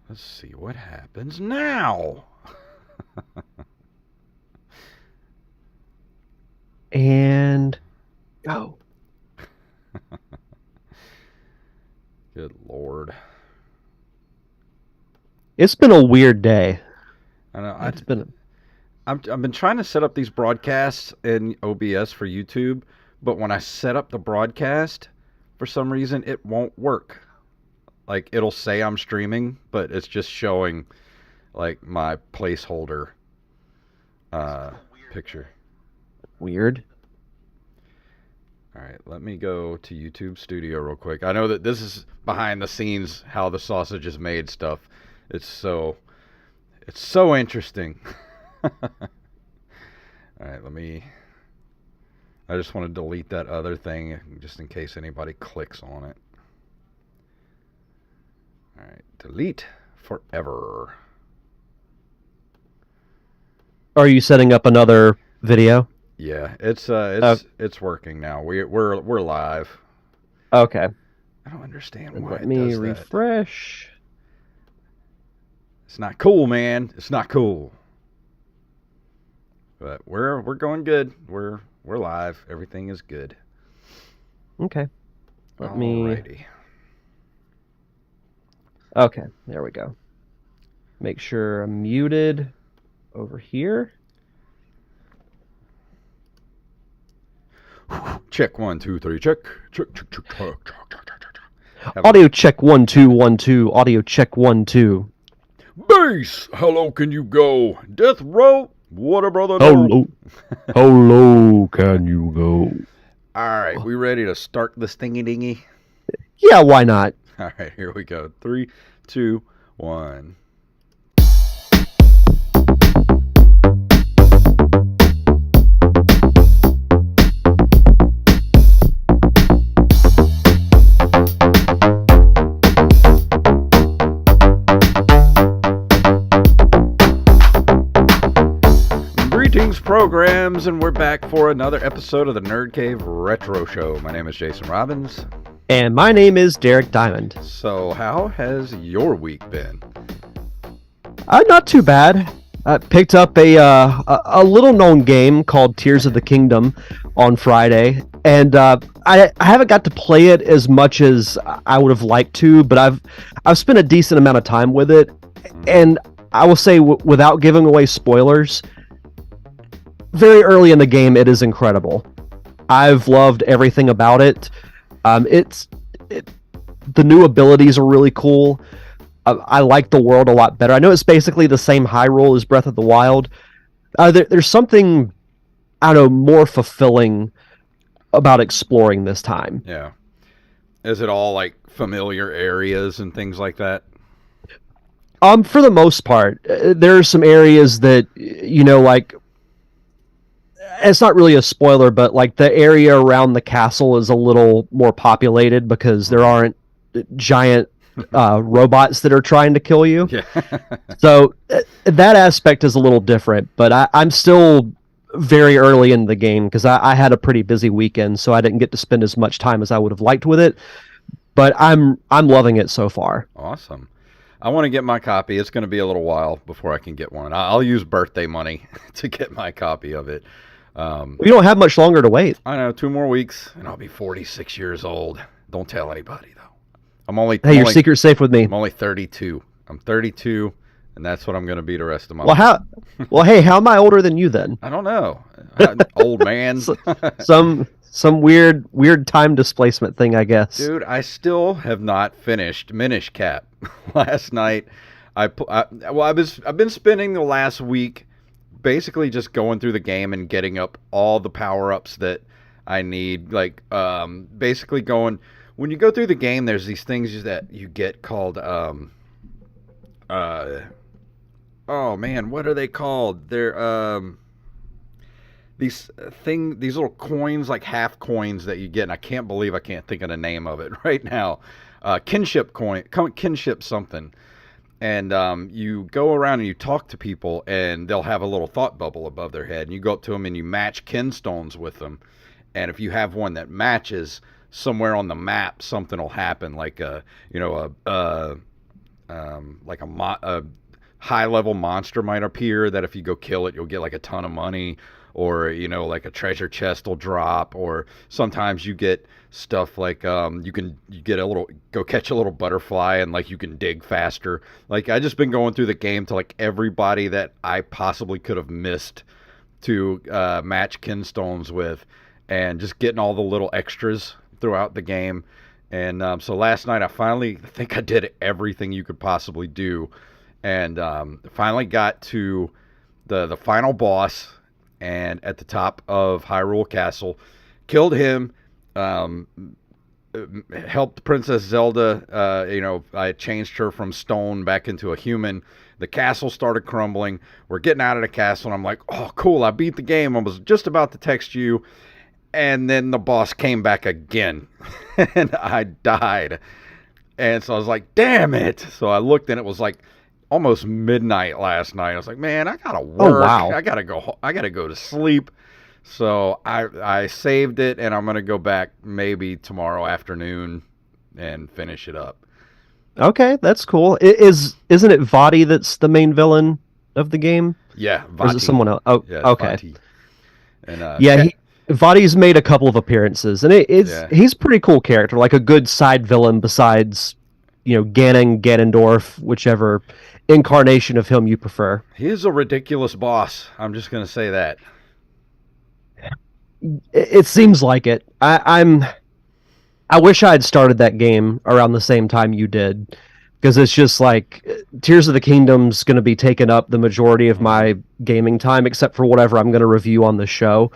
Let's see what happens now. And go. Good Lord. It's been a weird day. I know. It's been I've been trying to set up these broadcasts in OBS for YouTube, but when I set up the broadcast, for some reason it won't work. Like it'll say I'm streaming, but it's just showing like my placeholder picture. weird. All right, let me go to YouTube Studio real quick. I know that this is behind the scenes how the sausage is made stuff. It's so interesting. All right, I just want to delete that other thing just in case anybody clicks on it. All right, delete forever. Are you setting up another video? Yeah, it's working now. We're live. Okay. I don't understand why Let it me does that. refresh. It's not cool, man. It's not cool. But we're going good. We're live. Everything is good. Okay. Let Alrighty. me. Okay, there we go. Make sure I'm muted over here. Check 1 2 3. Check. Check. Audio check 1 2 1 2. Audio check 1 2. Bass. How low can you go? Death row. What a brother. How low? How low can you go? All right, we ready to start this thingy dingy? Yeah, why not? All right, here we go. 3, 2, 1. Greetings, programs, and we're back for another episode of the Nerd Cave Retro Show. My name is Jason Robbins. And my name is Derek Diamond. So, how has your week been? Not too bad. I picked up a little-known game called Tears of the Kingdom on Friday, and I haven't got to play it as much as I would have liked to, but I've spent a decent amount of time with it, and I will say, without giving away spoilers, very early in the game, it is incredible. I've loved everything about it. The new abilities are really cool. I like the world a lot better. I know it's basically the same Hyrule as Breath of the Wild. There's something, I don't know, more fulfilling about exploring this time. Yeah. Is it all like familiar areas and things like that? For the most part, there are some areas that, like, it's not really a spoiler, but like the area around the castle is a little more populated because there aren't giant robots that are trying to kill you. Yeah. So that aspect is a little different, but I'm still very early in the game because I had a pretty busy weekend, so I didn't get to spend as much time as I would have liked with it. But I'm loving it so far. Awesome. I want to get my copy. It's going to be a little while before I can get one. I'll use birthday money to get my copy of it. We don't have much longer to wait. I know, 2 more weeks, and I'll be 46 years old. Don't tell anybody, though. Hey, your secret's safe with me. I'm only 32. I'm 32, and that's what I'm going to be the rest of my life. Well, hey, how am I older than you then? I don't know. Old man. Some weird time displacement thing, I guess. Dude, I still have not finished Minish Cap. Last night, I've been spending the last week basically just going through the game and getting up all the power-ups that I need. Like, basically going... When you go through the game, there's these things that you get called... oh, man, what are they called? They're, these little coins, like half coins that you get, and I can't believe I can't think of the name of it right now. Kinship coin... Kinship something. And you go around and you talk to people, and they'll have a little thought bubble above their head. And you go up to them and you match kinstones with them. And if you have one that matches, somewhere on the map something will happen, like a like a high level monster might appear that if you go kill it, you'll get like a ton of money, or like a treasure chest will drop, or sometimes you get stuff like you get go catch a little butterfly and like you can dig faster. Like I just been going through the game to like everybody that I possibly could have missed to match kinstones with, and just getting all the little extras throughout the game. And so last night I think I did everything you could possibly do, and finally got to the final boss, and at the top of Hyrule Castle, killed him, helped Princess Zelda. I changed her from stone back into a human. The castle started crumbling. We're getting out of the castle, and I'm like, oh, cool, I beat the game. I was just about to text you, and then the boss came back again, and I died. And so I was like, damn it. So I looked, and it was like almost midnight last night. I was like, man, I gotta work. Oh, wow. I gotta go to sleep. So I saved it, and I'm gonna go back maybe tomorrow afternoon and finish it up. Okay, that's cool. Isn't it Vati that's the main villain of the game? Yeah, Vati. Or is it someone else? Oh, Yeah, okay. Vati. And Vati's made a couple of appearances, and he's a pretty cool character, like a good side villain besides, Ganon, Ganondorf, whichever incarnation of him you prefer. He is a ridiculous boss. I'm just gonna say that. It seems like it. I wish I had started that game around the same time you did, because it's just like Tears of the Kingdom's going to be taking up the majority of my gaming time, except for whatever I'm going to review on the show.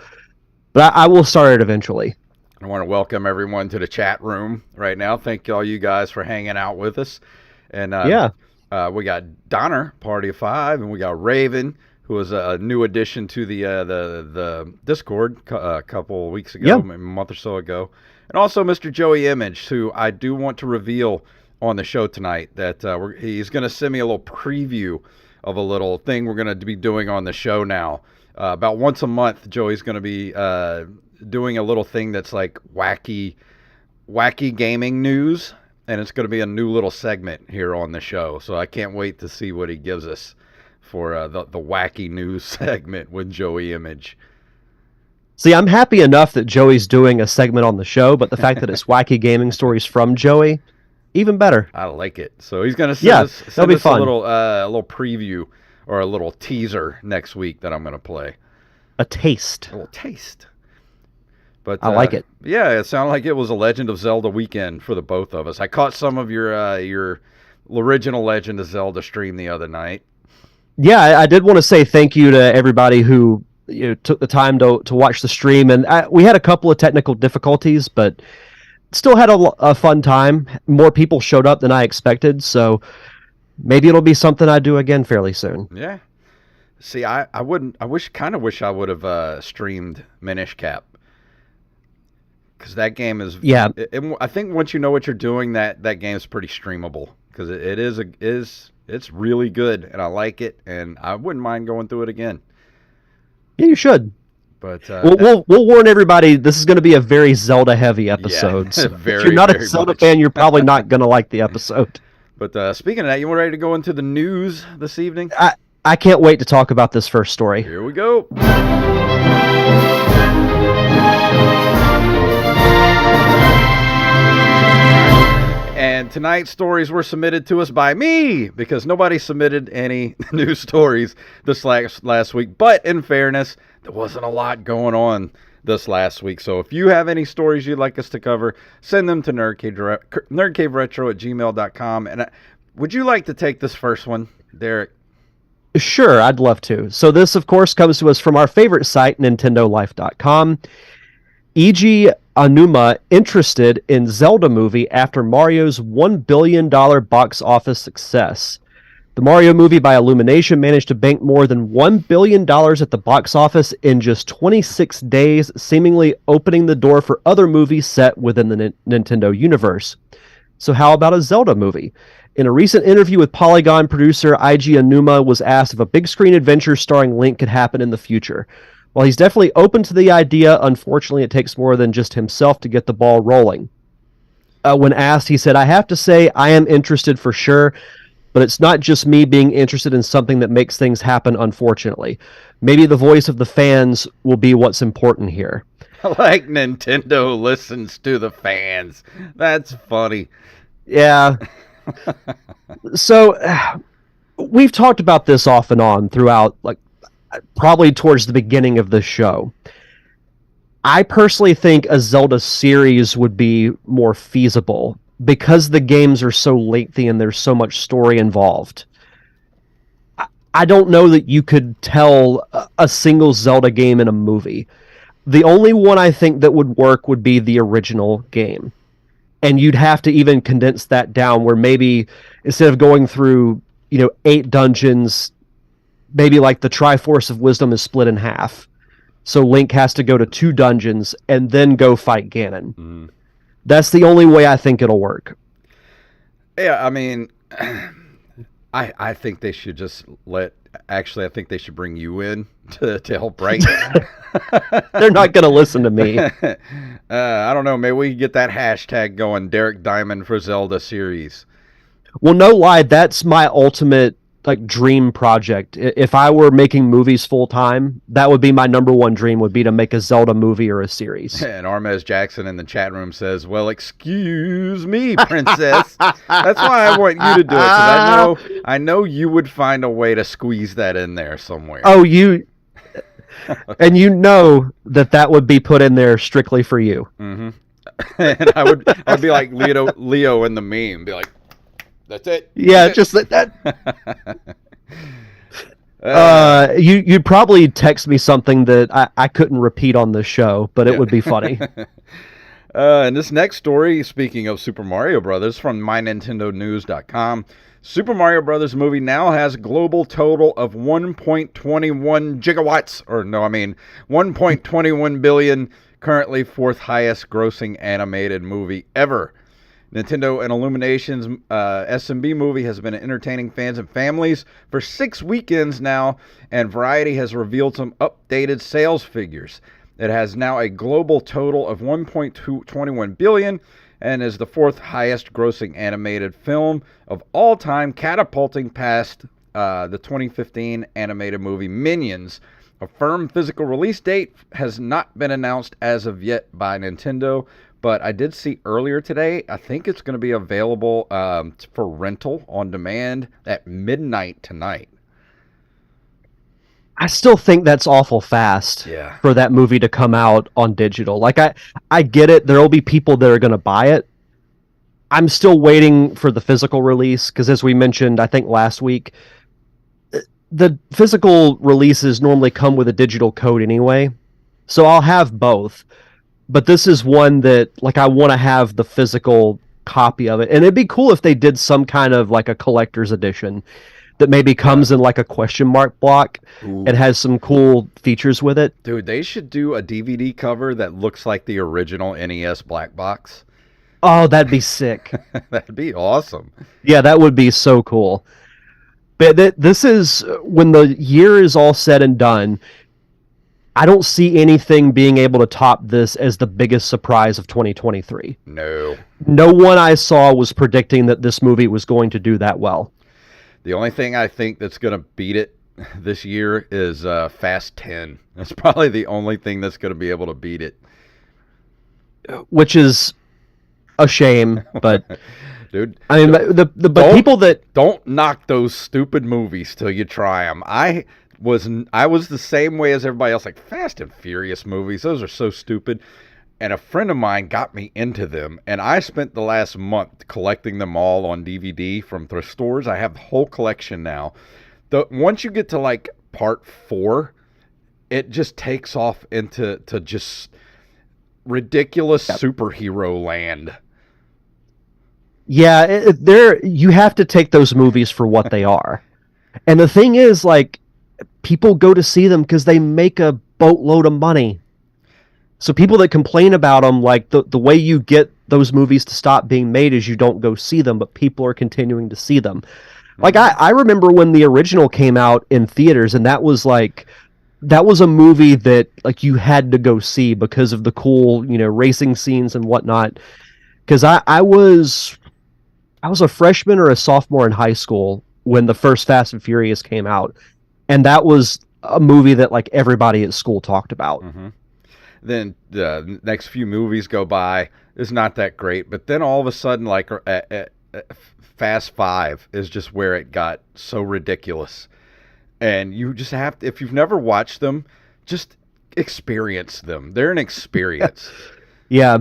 But I will start it eventually. I want to welcome everyone to the chat room right now. Thank all you guys for hanging out with us. And we got Donner, Party of Five, and we got Raven, who was a new addition to the Discord a couple of weeks ago, maybe a month or so ago. And also Mr. Joey Image, who I do want to reveal on the show tonight that he's going to send me a little preview of a little thing we're going to be doing on the show now. About once a month, Joey's going to be doing a little thing that's like wacky gaming news, and it's going to be a new little segment here on the show. So I can't wait to see what he gives us for the wacky news segment with Joey Image. See, I'm happy enough that Joey's doing a segment on the show, but the fact that it's wacky gaming stories from Joey, even better. I like it. So he's going to send us fun. a little preview or a little teaser next week that I'm going to play. A taste. A little taste. But I like it. Yeah, it sounded like it was a Legend of Zelda weekend for the both of us. I caught some of your original Legend of Zelda stream the other night. Yeah, I did want to say thank you to everybody who took the time to watch the stream, and we had a couple of technical difficulties, but still had a fun time. More people showed up than I expected, so maybe it'll be something I do again fairly soon. Yeah. See, I wish I would have streamed Minish Cap, because that game is. Yeah. I think once you know what you're doing, that game is pretty streamable, because it's really good, and I like it, and I wouldn't mind going through it again. Yeah, you should. But we'll warn everybody, this is going to be a very Zelda-heavy episode. Yeah, so very, if you're not a very Zelda much. fan, you're probably not going to like the episode. But speaking of that, you ready to go into the news this evening? I can't wait to talk about this first story. Here we go. And tonight's stories were submitted to us by me, because nobody submitted any news stories this last week. But in fairness, there wasn't a lot going on this last week. So if you have any stories you'd like us to cover, send them to nerdcaveretro@gmail.com. And would you like to take this first one, Derek? Sure, I'd love to. So this, of course, comes to us from our favorite site, NintendoLife.com. E.G. Anuma interested in Zelda movie after Mario's $1 billion box office success. The Mario movie by Illumination managed to bank more than $1 billion at the box office in just 26 days, seemingly opening the door for other movies set within the Nintendo universe. So how about a Zelda movie? In a recent interview with Polygon producer I.G. Anuma was asked if a big screen adventure starring Link could happen in the future. While he's definitely open to the idea, unfortunately it takes more than just himself to get the ball rolling. When asked, he said, "I have to say I am interested for sure. but it's not just me being interested in something that makes things happen, unfortunately. Maybe the voice of the fans will be what's important here. Like Nintendo listens to the fans. That's funny. Yeah. So we've talked about this off and on throughout, like, probably towards the beginning of the show. I personally think a Zelda series would be more feasible because the games are so lengthy and there's so much story involved. I don't know that you could tell a single Zelda game in a movie. The only one I think that would work would be the original game. And you'd have to even condense that down where maybe instead of going through, 8 dungeons, maybe like the Triforce of Wisdom is split in half. So Link has to go to 2 dungeons and then go fight Ganon. Mm. That's the only way I think it'll work. Yeah, I mean, I think they should just actually, I think they should bring you in to help write. They're not going to listen to me. I don't know. Maybe we can get that hashtag going, Derek Diamond for Zelda series. Well, no lie, that's my ultimate dream project. If I were making movies full time, that would be my number one dream, would be to make a Zelda movie or a series. And Armez Jackson in the chat room says, "Well, excuse me, princess." That's why I want you to do it, because I know you would find a way to squeeze that in there somewhere. Oh, and that would be put in there strictly for you. Mm-hmm. And I'd be like Leo in the meme, be like, "That's it." Yeah, just that. You'd probably text me something that I couldn't repeat on the show, but it would be funny. And this next story, speaking of Super Mario Brothers, from mynintendonews.com, Super Mario Brothers movie now has global total of 1.21 gigawatts, 1.21 billion, currently 4th highest grossing animated movie ever. Nintendo and Illumination's SMB movie has been entertaining fans and families for 6 weekends now, and Variety has revealed some updated sales figures. It has now a global total of 1.21 billion and is the 4th highest grossing animated film of all time, catapulting past the 2015 animated movie Minions. A firm physical release date has not been announced as of yet by Nintendo, but I did see earlier today, I think it's going to be available for rental on demand at midnight tonight. I still think that's awful fast for that movie to come out on digital. Like, I get it. There will be people that are going to buy it. I'm still waiting for the physical release because, as we mentioned, I think last week, the physical releases normally come with a digital code anyway. So I'll have both. But this is one that, I want to have the physical copy of it. And it'd be cool if they did some kind of, a collector's edition that maybe comes in, a question mark block. Ooh. And has some cool features with it. Dude, they should do a DVD cover that looks like the original NES black box. Oh, that'd be sick. That'd be awesome. Yeah, that would be so cool. But this is, when the year is all said and done, I don't see anything being able to top this as the biggest surprise of 2023. No. No one I saw was predicting that this movie was going to do that well. The only thing I think that's going to beat it this year is Fast 10. That's probably the only thing that's going to be able to beat it. Which is a shame, but... Dude, I mean, but people that... Don't knock those stupid movies till you try them. I was the same way as everybody else, Fast and Furious movies, those are so stupid. And a friend of mine got me into them, and I spent the last month collecting them all on DVD from thrift stores. I have the whole collection now. Once you get to part 4, it just takes off into just ridiculous superhero land. Yeah, you have to take those movies for what they are. And the thing is, people go to see them because they make a boatload of money. So people that complain about them, the way you get those movies to stop being made is you don't go see them, but people are continuing to see them. I remember when the original came out in theaters, and that was a movie that you had to go see because of the cool, racing scenes and whatnot. Because I was I was a freshman or a sophomore in high school when the first Fast and Furious came out, and that was a movie that like everybody at school talked about. Mm-hmm. Then the next few movies go by. It's not that great, but then all of a sudden, like Fast Five is just where it got so ridiculous, and you just have to, if you've never watched them, just experience them. They're an experience. Yeah.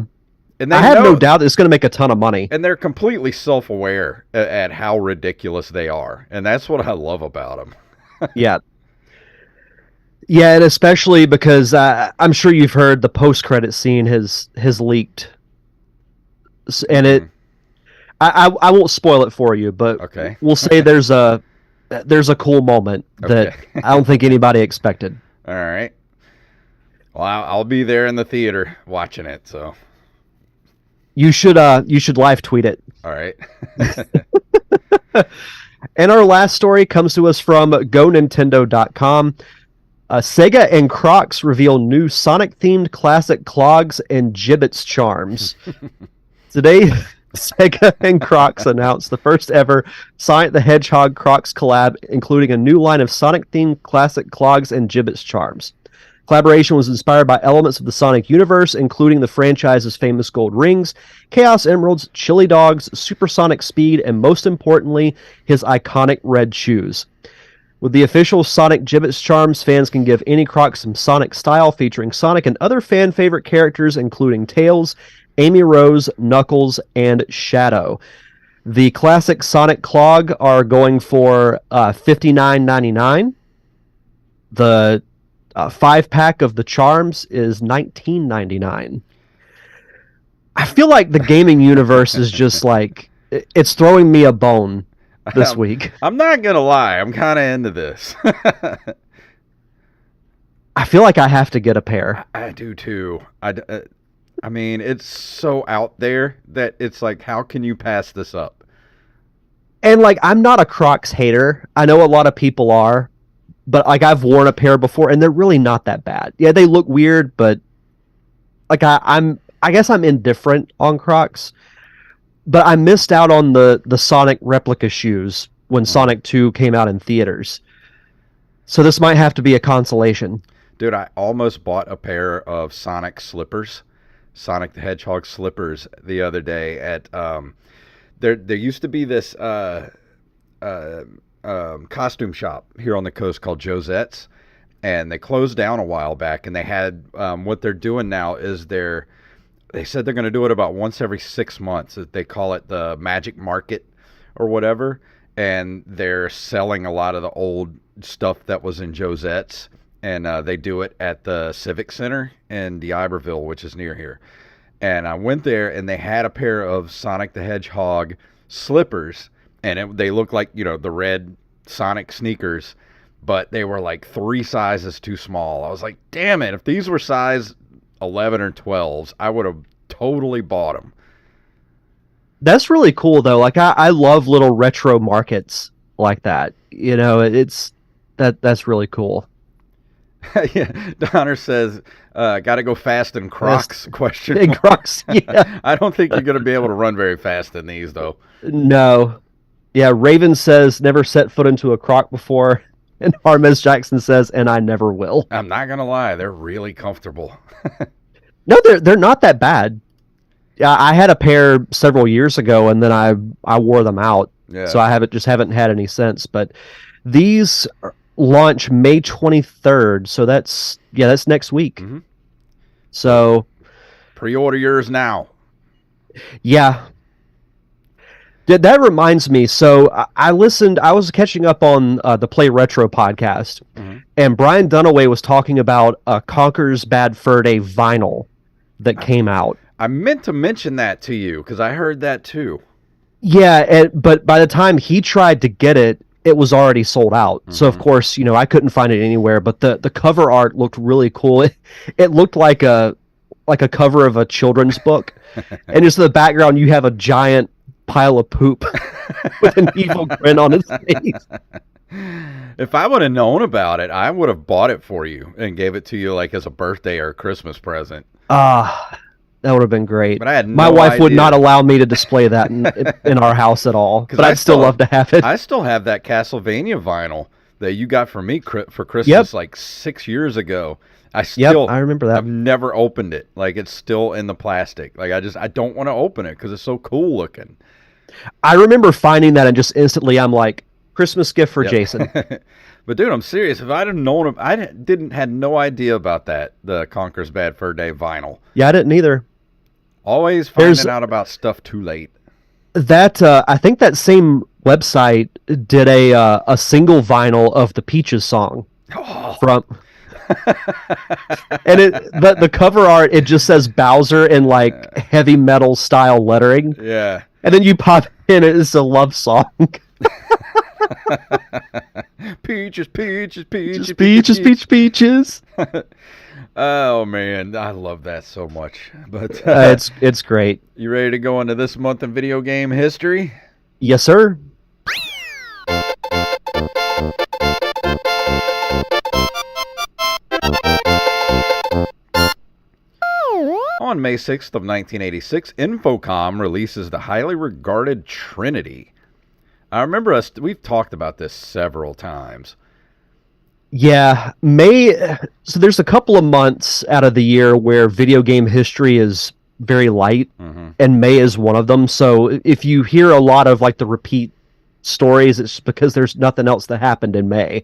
And I have no doubt that it's going to make a ton of money. And they're completely self-aware at how ridiculous they are. And that's what I love about them. Yeah. Yeah, and especially because I'm sure you've heard the post-credit scene has leaked. And I won't spoil it for you, but okay. We'll say there's a cool moment that I don't think anybody expected. All right. Well, I'll be there in the theater watching it, so... You should live tweet it. All right. And our last story comes to us from GoNintendo.com. Sega and Crocs reveal new Sonic-themed classic clogs and gibbets charms. Today, Sega and Crocs announced the first ever Sonic the Hedgehog Crocs collab, including a new line of Sonic-themed classic clogs and gibbets charms. Collaboration was inspired by elements of the Sonic universe, including the franchise's famous gold rings, Chaos Emeralds, chili dogs, supersonic speed, and most importantly, his iconic red shoes. With the official Sonic Gibbets charms, fans can give any Croc some Sonic style, featuring Sonic and other fan favorite characters, including Tails, Amy Rose, Knuckles, and Shadow. The classic Sonic clog are going for $59.99. The 5-pack of the charms is $19.99. I feel like the gaming universe is just like, it's throwing me a bone this week. I'm not going to lie. I'm kind of into this. I feel like I have to get a pair. I do too. I mean, it's so out there that it's like, how can you pass this up? And like, I'm not a Crocs hater. I know a lot of people are. But like, I've worn a pair before, and they're really not that bad. Yeah, they look weird, but like I guess I'm indifferent on Crocs. But I missed out on the Sonic replica shoes when Sonic 2 came out in theaters. So this might have to be a consolation. Dude, I almost bought a pair of Sonic slippers, Sonic the Hedgehog slippers, the other day at there used to be this costume shop here on the coast called Josette's, and they closed down a while back, and they had what they're doing now is they said they're going to do it about once every 6 months. They call it the Magic Market or whatever, and they're selling a lot of the old stuff that was in Josette's, and they do it at the Civic Center in D'Iberville, which is near here. And I went there, and they had a pair of Sonic the Hedgehog slippers, and they looked like, you know, the red Sonic sneakers, but they were like 3 sizes too small. I was like, damn it, if these were size 11 or 12s, I would have totally bought them. That's really cool, though. Like, I love little retro markets like that. You know, that's really cool. Yeah, Donner says, got to go fast in Crocs, question in mark. Crocs, yeah. I don't think you're going to be able to run very fast in these, though. No. Yeah, Raven says, never set foot into a Croc before. And Harmez Jackson says, and I never will. I'm not going to lie. They're really comfortable. No, they're not that bad. Yeah, I had a pair several years ago, and then I wore them out. Yeah. So I haven't had any since. But these launch May 23rd, so that's next week. Mm-hmm. So pre-order yours now. Yeah. That reminds me. So I was catching up on the Play Retro podcast, and Brian Dunaway was talking about Conker's Bad Fur Day vinyl that came out. I meant to mention that to you because I heard that too. Yeah, but by the time he tried to get it, it was already sold out. So of course, I couldn't find it anywhere. But the cover art looked really cool. It looked like a cover of a children's book, and just in the background you have a giant pile of poop with an evil grin on his face. If I would have known about it, I would have bought it for you and gave it to you like as a birthday or a Christmas present. That would have been great. But I had My no wife would idea. not allow me to display that in our house at all, 'Cause but I'd still love to have it. I still have that Castlevania vinyl that you got for me for Christmas Yep. like 6 years ago. Yep, I remember that. I've never opened it. Like it's still in the plastic. Like I don't want to open it because it's so cool looking. I remember finding that and just instantly I'm like, Christmas gift for Yep. Jason. But dude, I'm serious. If I'd have known him, had no idea about that. The Conker's Bad Fur Day vinyl. Yeah, I didn't either. Always finding out about stuff too late. That I think that same website did a single vinyl of the Peaches song from, and the cover art, it just says Bowser in like heavy metal style lettering. Yeah. And then you pop in, it's a love song. Peaches, peaches, peaches, peaches, peaches, peaches. Oh man, I love that so much. But it's great. You ready to go into this month in video game history? Yes, sir. On May 6th of 1986, Infocom releases the highly regarded Trinity. I remember we've talked about this several times. Yeah, so there's a couple of months out of the year where video game history is very light, and May is one of them. So if you hear a lot of like the repeat stories, it's because there's nothing else that happened in May.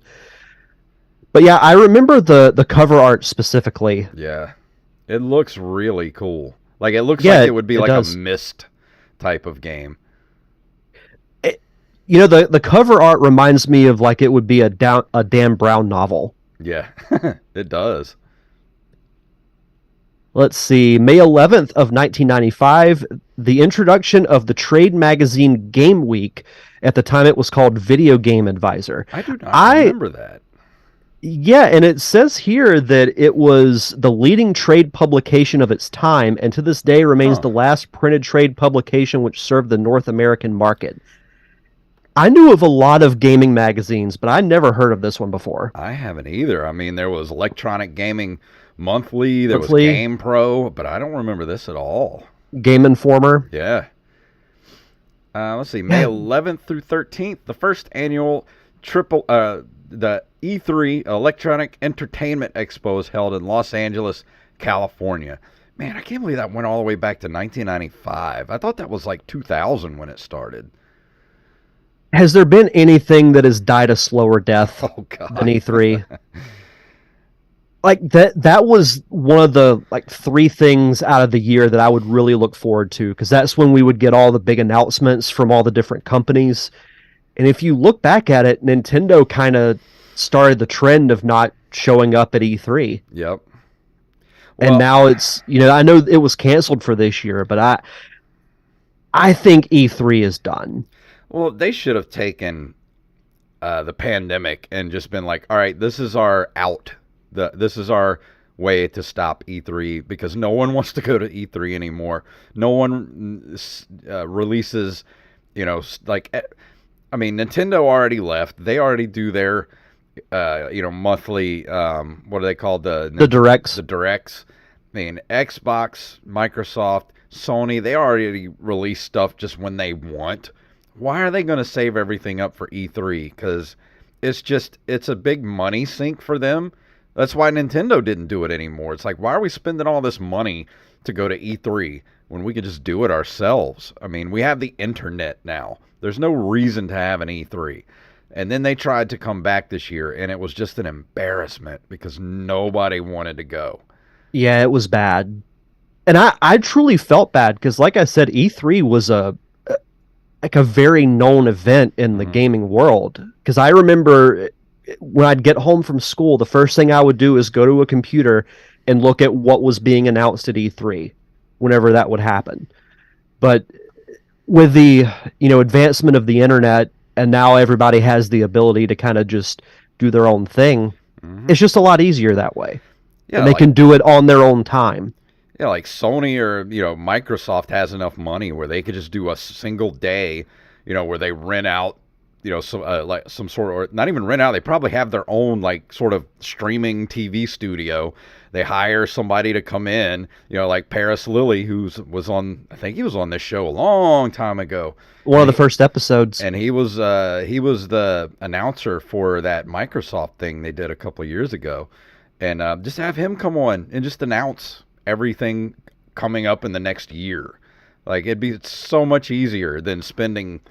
But yeah, I remember the cover art specifically. Yeah. It looks really cool. Like it looks like it would be like a Myst type of game. The cover art reminds me of like it would be a Dan Brown novel. Yeah, it does. Let's see. May 11th of 1995, the introduction of the trade magazine Game Week. At the time, it was called Video Game Advisor. I do not remember that. Yeah, and it says here that it was the leading trade publication of its time, and to this day remains the last printed trade publication which served the North American market. I knew of a lot of gaming magazines, but I never heard of this one before. I haven't either. I mean, there was Electronic Gaming Monthly, there was Game Pro, but I don't remember this at all. Game Informer. Yeah. Let's see, May 11th through 13th, the first annual the E3 Electronic Entertainment Expo is held in Los Angeles, California. Man, I can't believe that went all the way back to 1995. I thought that was like 2000 when it started. Has there been anything that has died a slower death than E3? Like that was one of the like three things out of the year that I would really look forward to, because that's when we would get all the big announcements from all the different companies. And if you look back at it, Nintendo kind of started the trend of not showing up at E3. Yep. And now it's, I know it was canceled for this year, but I think E3 is done. Well, they should have taken the pandemic and just been like, all right, this is our out. This is our way to stop E3, because no one wants to go to E3 anymore. No one releases, Nintendo already left. They already do their, monthly, what are they called? The Directs. The Directs. I mean, Xbox, Microsoft, Sony, they already release stuff just when they want. Why are they going to save everything up for E3? Because it's a big money sink for them. That's why Nintendo didn't do it anymore. It's like, why are we spending all this money to go to E3 when we could just do it ourselves? I mean, we have the internet now. There's no reason to have an E3. And then they tried to come back this year, and it was just an embarrassment because nobody wanted to go. Yeah, it was bad. And I truly felt bad because, like I said, E3 was a very known event in the gaming world. Because I remember when I'd get home from school, the first thing I would do is go to a computer and look at what was being announced at E3 whenever that would happen. But with the advancement of the internet, and now everybody has the ability to kind of just do their own thing, it's just a lot easier that way. Yeah, and they can do it on their own time. Yeah, like Sony or Microsoft has enough money where they could just do a single day, where they rent out like some sort of, or not even rent out. They probably have their own like sort of streaming TV studio. They hire somebody to come in, like Paris Lilly, was on. I think he was on this show a long time ago. One of the first episodes, and he was the announcer for that Microsoft thing they did a couple of years ago, and just have him come on and just announce everything coming up in the next year. Like, it'd be so much easier than spending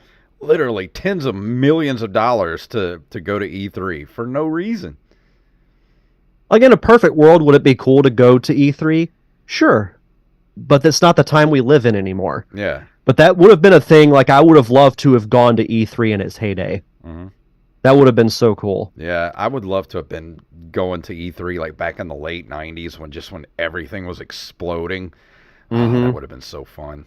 literally tens of millions of dollars to go to E3 for no reason. Like, in a perfect world, would it be cool to go to E3? Sure. But that's not the time we live in anymore. Yeah. But that would have been a thing. Like, I would have loved to have gone to E3 in its heyday. Mm-hmm. That would have been so cool. Yeah, I would love to have been going to E3 like back in the late 90s when everything was exploding. Mm-hmm. Oh, that would have been so fun.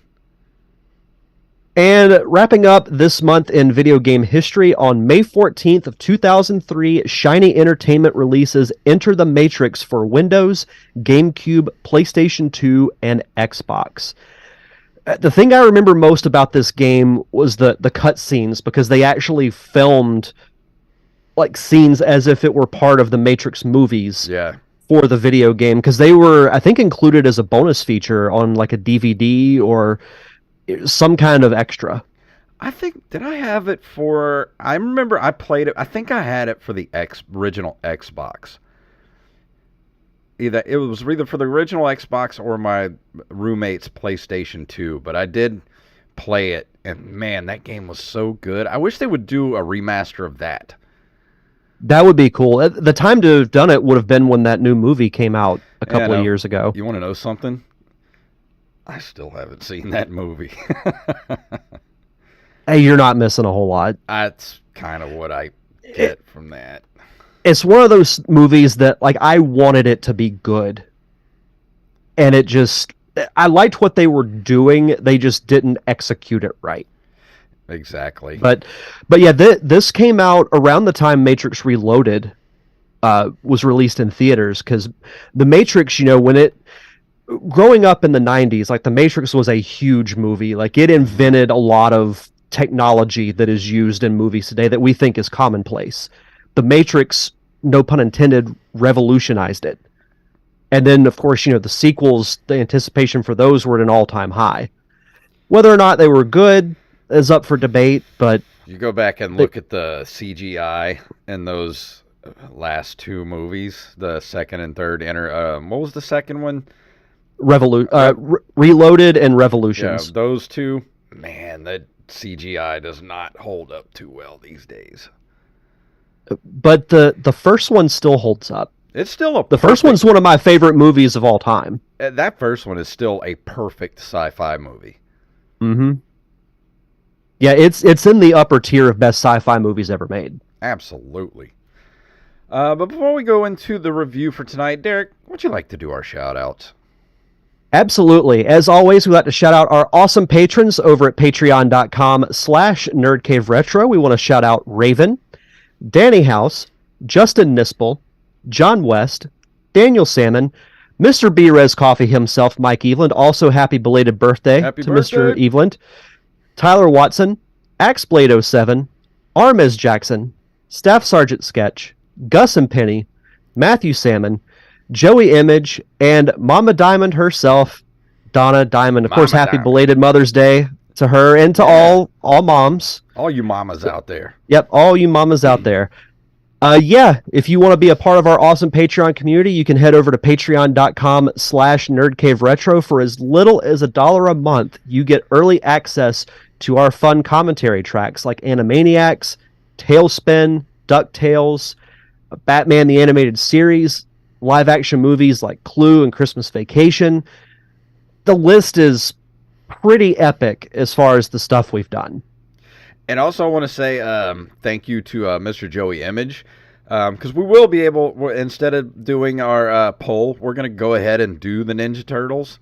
And wrapping up this month in video game history, on May 14th of 2003, Shiny Entertainment releases Enter the Matrix for Windows, GameCube, PlayStation 2, and Xbox. The thing I remember most about this game was the cutscenes, because they actually filmed like scenes as if it were part of the Matrix movies. Yeah. For the video game, because they were, I think, included as a bonus feature on like a DVD or some kind of extra. I think, did I have it for, I remember I played it, I think I had it for the original Xbox. It was either for the original Xbox or my roommate's PlayStation 2, but I did play it, and man, that game was so good. I wish they would do a remaster of that. That would be cool. The time to have done it would have been when that new movie came out a couple of years ago. You want to know something? I still haven't seen that movie. Hey, you're not missing a whole lot. That's kind of what I get from that. It's one of those movies that, like, I wanted it to be good. And it just, I liked what they were doing. They just didn't execute it right. Exactly. But yeah, this came out around the time Matrix Reloaded was released in theaters, because the Matrix, growing up in the 90s, like, the Matrix was a huge movie. Like, it invented a lot of technology that is used in movies today that we think is commonplace. The Matrix, no pun intended, revolutionized it. And then, of course, the sequels, the anticipation for those were at an all-time high. Whether or not they were good is up for debate, but you go back and look at the CGI in those last two movies, the second and third. What was the second one? Reloaded and Revolutions. Yeah, those two. Man, that CGI does not hold up too well these days. But the first one still holds up. It's still the first one's one of my favorite movies of all time. That first one is still a perfect sci-fi movie. Mm-hmm. Yeah, it's in the upper tier of best sci-fi movies ever made. Absolutely. But before we go into the review for tonight, Derek, would you like to do our shout-outs? Absolutely. As always, we'd like to shout out our awesome patrons over at patreon.com/nerdcaveretro. We want to shout out Raven, Danny House, Justin Nispel, John West, Daniel Salmon, Mr. B-Rez Coffee himself, Mike Eveland. Also, happy belated birthday to Mr. Eveland. Tyler Watson, Axeblade07, Armez Jackson, Staff Sergeant Sketch, Gus and Penny, Matthew Salmon, Joey Image, and Mama Diamond herself, Donna Diamond. Of course, happy belated Mother's Day to her and to all moms. All you mamas out there. Yep, all you mamas out there. If you want to be a part of our awesome Patreon community, you can head over to patreon.com/nerdcaveretro. For as little as $1 a month, you get early access to our fun commentary tracks like Animaniacs, Tailspin, DuckTales, Batman the Animated Series, live action movies like Clue and Christmas Vacation. The list is pretty epic as far as the stuff we've done. And also I want to say thank you to Mr. Joey Image, because we will be able, instead of doing our poll, we're going to go ahead and do the Ninja Turtles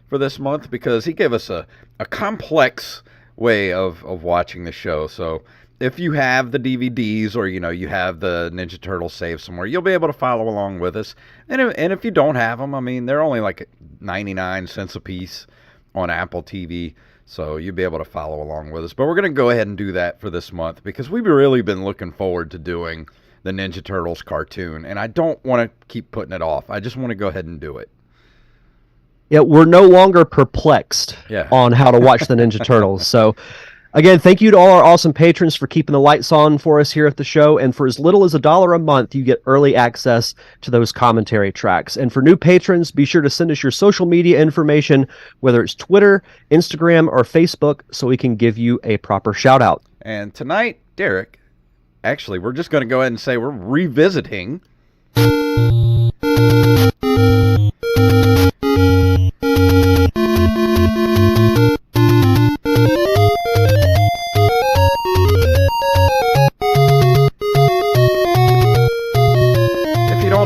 for this month, because he gave us a complex way of watching the show. So if you have the DVDs or, you have the Ninja Turtles saved somewhere, you'll be able to follow along with us. And if you don't have them, I mean, they're only like 99 cents a piece on Apple TV. So you'll be able to follow along with us. But we're going to go ahead and do that for this month because we've really been looking forward to doing the Ninja Turtles cartoon. And I don't want to keep putting it off. I just want to go ahead and do it. Yeah, we're no longer perplexed on how to watch the Ninja Turtles. So, again, thank you to all our awesome patrons for keeping the lights on for us here at the show. And for as little as $1 a month, you get early access to those commentary tracks. And for new patrons, be sure to send us your social media information, whether it's Twitter, Instagram, or Facebook, so we can give you a proper shout out. And tonight, Derek, actually, we're just going to go ahead and say we're revisiting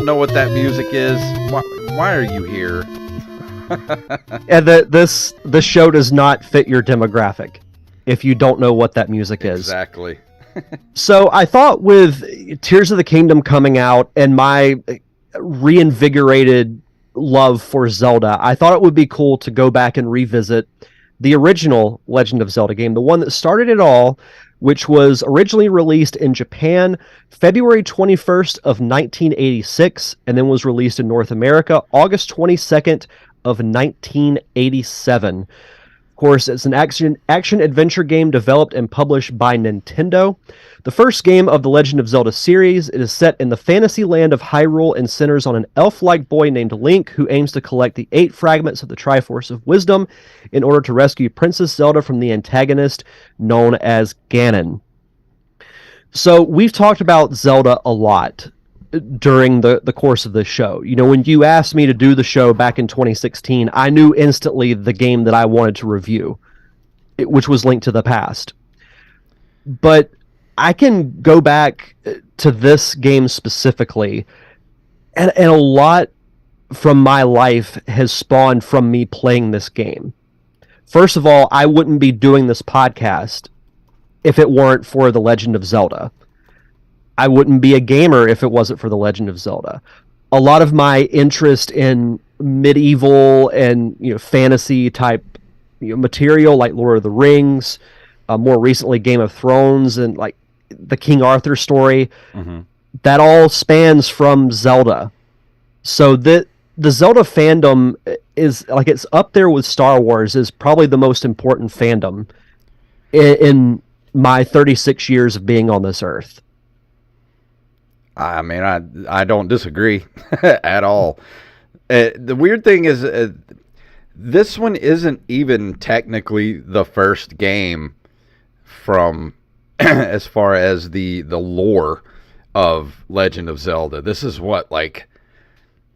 know what that music is. Why are you here? And this show does not fit your demographic if you don't know what that music is. Exactly. So I thought with Tears of the Kingdom coming out and my reinvigorated love for Zelda, I thought it would be cool to go back and revisit the original Legend of Zelda game, the one that started it all, which was originally released in Japan February 21st of 1986, and then was released in North America August 22nd of 1987. Of course, it's an action-adventure game developed and published by Nintendo. The first game of the Legend of Zelda series, it is set in the fantasy land of Hyrule and centers on an elf-like boy named Link who aims to collect the 8 fragments of the Triforce of Wisdom in order to rescue Princess Zelda from the antagonist known as Ganon. So we've talked about Zelda a lot during the course of this show. You know, when you asked me to do the show back in 2016, I knew instantly the game that I wanted to review, which was Link to the Past. But I can go back to this game specifically, and a lot from my life has spawned from me playing this game. First of all, I wouldn't be doing this podcast if it weren't for The Legend of Zelda. I wouldn't be a gamer if it wasn't for The Legend of Zelda. A lot of my interest in medieval and fantasy type material like Lord of the Rings, more recently Game of Thrones, and like the King Arthur story, that all spans from Zelda. So the Zelda fandom is like, it's up there with Star Wars is probably the most important fandom in my 36 years of being on this earth. I mean, I don't disagree at all. The weird thing is, this one isn't even technically the first game from, as far as the lore of Legend of Zelda. This is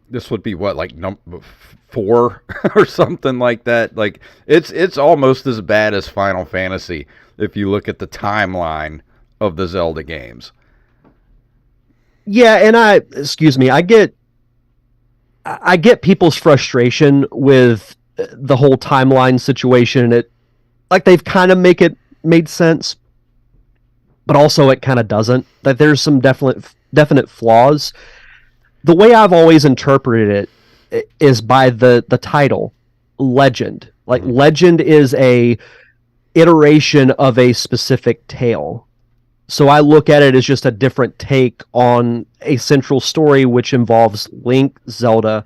this would be number 4 or something like that. Like it's almost as bad as Final Fantasy if you look at the timeline of the Zelda games. Yeah, and I get people's frustration with the whole timeline situation. It, like, they've kind of made sense, but also it kind of doesn't. That there's some definite flaws. The way I've always interpreted it is by the title, Legend. Like, Legend is a iteration of a specific tale. So I look at it as just a different take on a central story which involves Link, Zelda,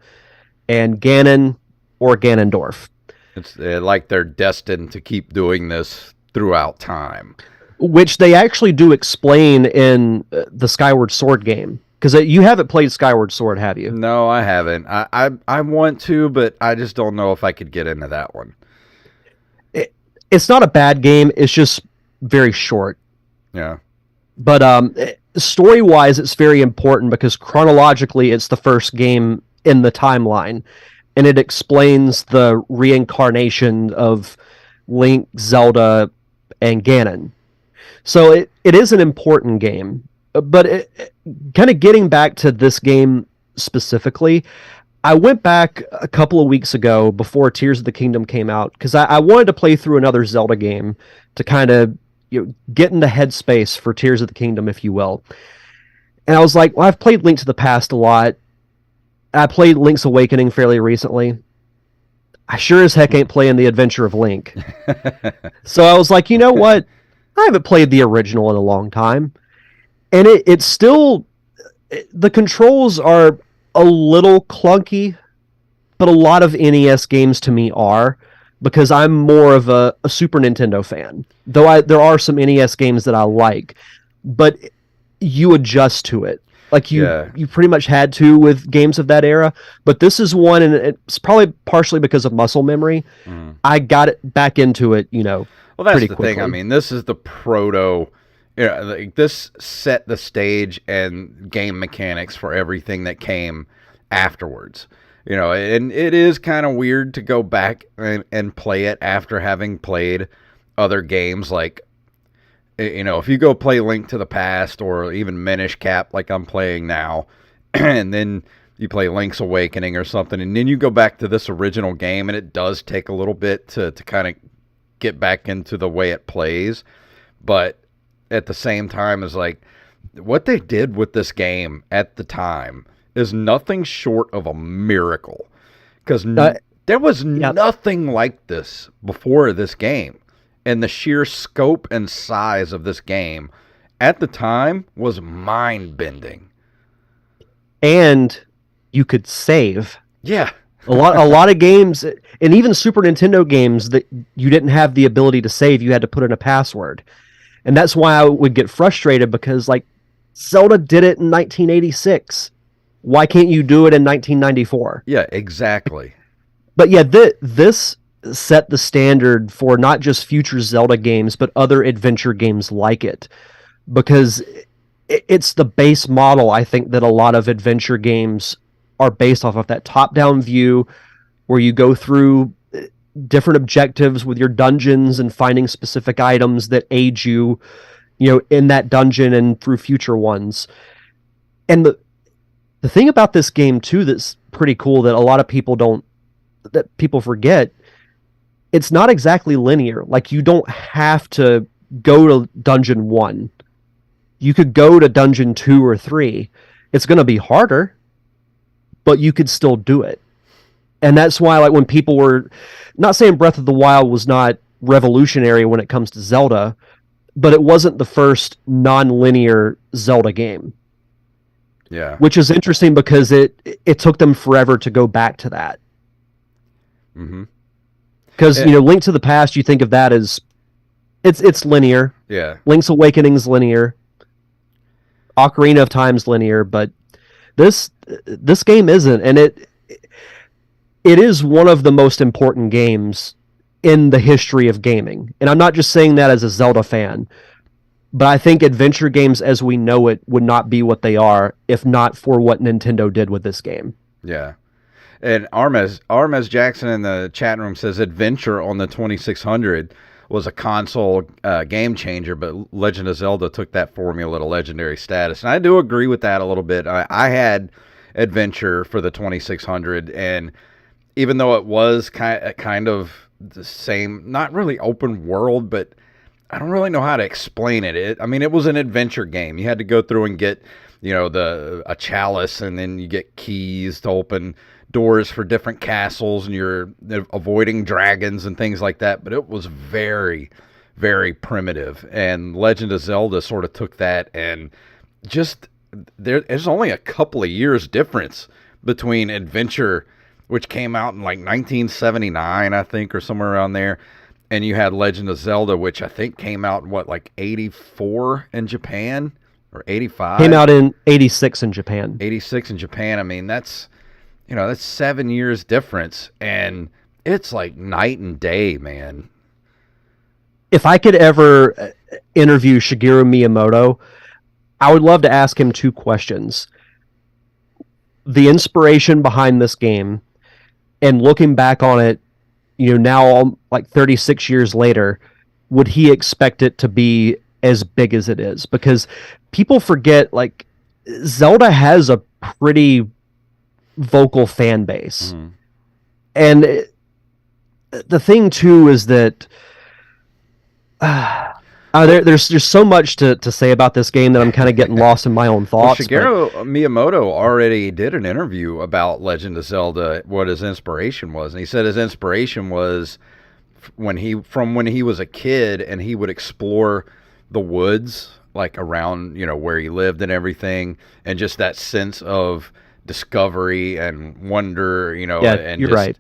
and Ganon or Ganondorf. It's like they're destined to keep doing this throughout time. Which they actually do explain in the Skyward Sword game. Because you haven't played Skyward Sword, have you? No, I haven't. I want to, but I just don't know if I could get into that one. It's not a bad game. It's just very short. Yeah. But story-wise, it's very important because chronologically, it's the first game in the timeline, and it explains the reincarnation of Link, Zelda, and Ganon. So it is an important game. But kind of getting back to this game specifically, I went back a couple of weeks ago before Tears of the Kingdom came out because I wanted to play through another Zelda game to kind of get in the headspace for Tears of the Kingdom, if you will. And I was like, well, I've played Link to the Past a lot. I played Link's Awakening fairly recently. I sure as heck ain't playing The Adventure of Link. So I was like, you know what? I haven't played the original in a long time. And it's still, the controls are a little clunky, but a lot of NES games to me are, because I'm more of a Super Nintendo fan. Though there are some NES games that I like, but you adjust to it. Like Yeah. you pretty much had to with games of that era. But this is one, and it's probably partially because of muscle memory. Mm. I got it back into it, Well, that's pretty the quickly. thing. I mean, this is the proto. Like this set the stage and game mechanics for everything that came afterwards. And it is kind of weird to go back and play it after having played other games. Like, if you go play Link to the Past or even Minish Cap, like I'm playing now, and then you play Link's Awakening or something, and then you go back to this original game, and it does take a little bit to kind of get back into the way it plays. But at the same time, is like what they did with this game at the time is nothing short of a miracle, because there was nothing like this before this game, and the sheer scope and size of this game at the time was mind-bending. And you could save. Yeah. a lot of games, and even Super Nintendo games, that you didn't have the ability to save. You had to put in a password. And that's why I would get frustrated, because like Zelda did it in 1986. Why can't you do it in 1994? Yeah, exactly. But yeah, this set the standard for not just future Zelda games, but other adventure games like it. Because it's the base model, I think, that a lot of adventure games are based off of, that top-down view where you go through different objectives with your dungeons and finding specific items that aid you, in that dungeon and through future ones. And the thing about this game too that's pretty cool, that a lot of people forget, it's not exactly linear. Like, you don't have to go to dungeon 1. You could go to dungeon 2 or 3. It's going to be harder, but you could still do it. And that's why, like, when people were not saying Breath of the Wild was not revolutionary when it comes to Zelda, but it wasn't the first non-linear Zelda game. Yeah. Which is interesting, because it took them forever to go back to that. Mm-hmm. Because, Link to the Past, you think of that as it's linear. Yeah. Link's Awakening's linear. Ocarina of Time's linear, but this game isn't, and it is one of the most important games in the history of gaming. And I'm not just saying that as a Zelda fan, but I think adventure games as we know it would not be what they are if not for what Nintendo did with this game. Yeah. And Armez Jackson in the chat room says Adventure on the 2600 was a console game changer, but Legend of Zelda took that formula to legendary status. And I do agree with that a little bit. I had Adventure for the 2600, and even though it was kind of the same, not really open world, but I don't really know how to explain it. It was an adventure game. You had to go through and get, a chalice, and then you get keys to open doors for different castles, and you're avoiding dragons and things like that. But it was very, very primitive. And Legend of Zelda sort of took that, and just there's only a couple of years difference between Adventure, which came out in like 1979, I think, or somewhere around there, and you had Legend of Zelda, which I think came out in like 84 in Japan, or 85? Came out in 86 in Japan. 86 in Japan. That's 7 years difference, and it's like night and day, man. If I could ever interview Shigeru Miyamoto, I would love to ask him 2 questions. The inspiration behind this game, and looking back on it, now like 36 years later, would he expect it to be as big as it is? Because people forget, like, Zelda has a pretty vocal fan base. Mm-hmm. And the thing too is that I There's so much to say about this game that I'm kind of getting lost in my own Well, thoughts. Shigeru Miyamoto already did an interview about Legend of Zelda, what his inspiration was, and he said his inspiration was when he was a kid and he would explore the woods like around where he lived and everything, and just that sense of discovery and wonder, Yeah, and you're just right.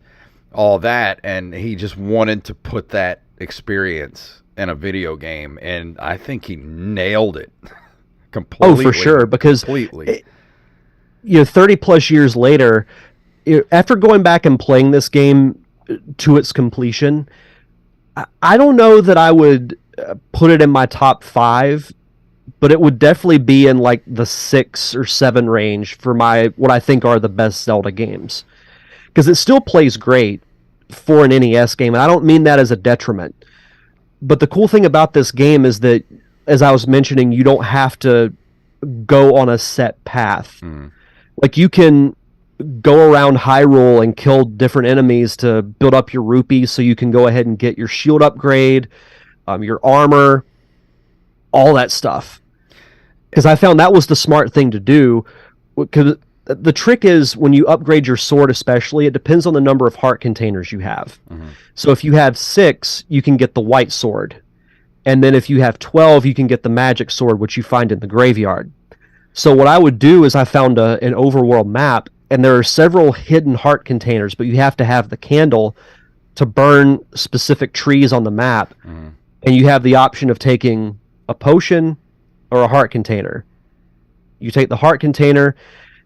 all that, and he just wanted to put that experience in a video game, and I think he nailed it Oh, completely. for sure, because Completely. 30 plus years later, after going back and playing this game to its completion, I don't know that I would put it in my top 5, but it would definitely be in like the 6 or 7 range for my what I think are the best Zelda games, because it still plays great for an NES game, and I don't mean that as a detriment. But the cool thing about this game is that, as I was mentioning, you don't have to go on a set path. Like, you can go around Hyrule and kill different enemies to build up your rupees so you can go ahead and get your shield upgrade, your armor, all that stuff. Because I found that was the smart thing to do. Because the trick is, when you upgrade your sword especially, it depends on the number of heart containers you have. So if you have 6, you can get the white sword. And then if you have 12, you can get the magic sword, which you find in the graveyard. So what I would do is I found an overworld map, and there are several hidden heart containers, but you have to have the candle to burn specific trees on the map. And you have the option of taking a potion or a heart container. You take the heart container,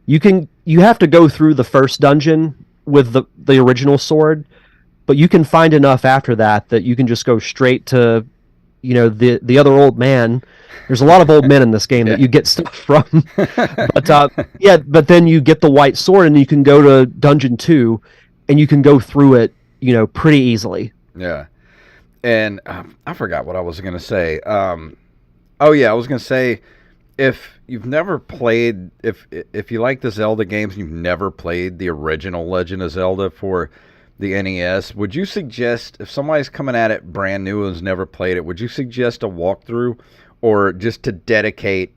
you have to go through the first dungeon with the original sword, but you can find enough after that you can just go straight to the other old man. There's a lot of old men in this game that you get stuff from. But then you get the white sword and you can go to dungeon 2 and you can go through it, pretty easily. Yeah. And I forgot what I was going to say. Oh yeah, I was going to say, if you've never played, if you like the Zelda games and you've never played the original Legend of Zelda for the NES, would you suggest, if somebody's coming at it brand new and has never played it, would you suggest a walkthrough, or just to dedicate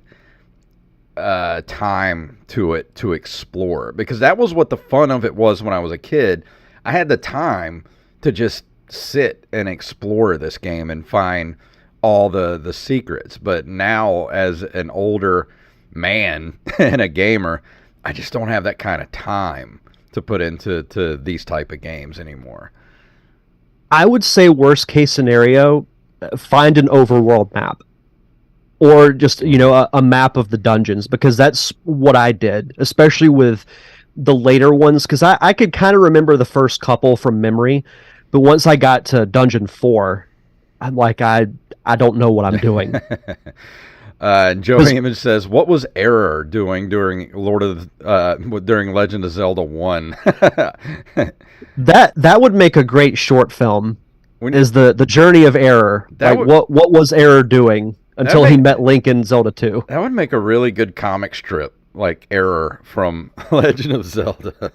time to it to explore? Because that was what the fun of it was when I was a kid. I had the time to just sit and explore this game and find all the secrets. But now, as an older man and a gamer, I just don't have that kind of time to put into these type of games anymore. I would say, worst case scenario, find an overworld map, or just a map of the dungeons, because that's what I did, especially with the later ones, because I could kind of remember the first couple from memory, but once I got to dungeon 4, I'm like, I don't know what I'm doing. Joe Heyman says, "What was Error doing during during Legend of Zelda 1?" That would make a great short film. Is the journey of Error? What was Error doing until he met Link in Zelda 2? That would make a really good comic strip, like Error from Legend of Zelda.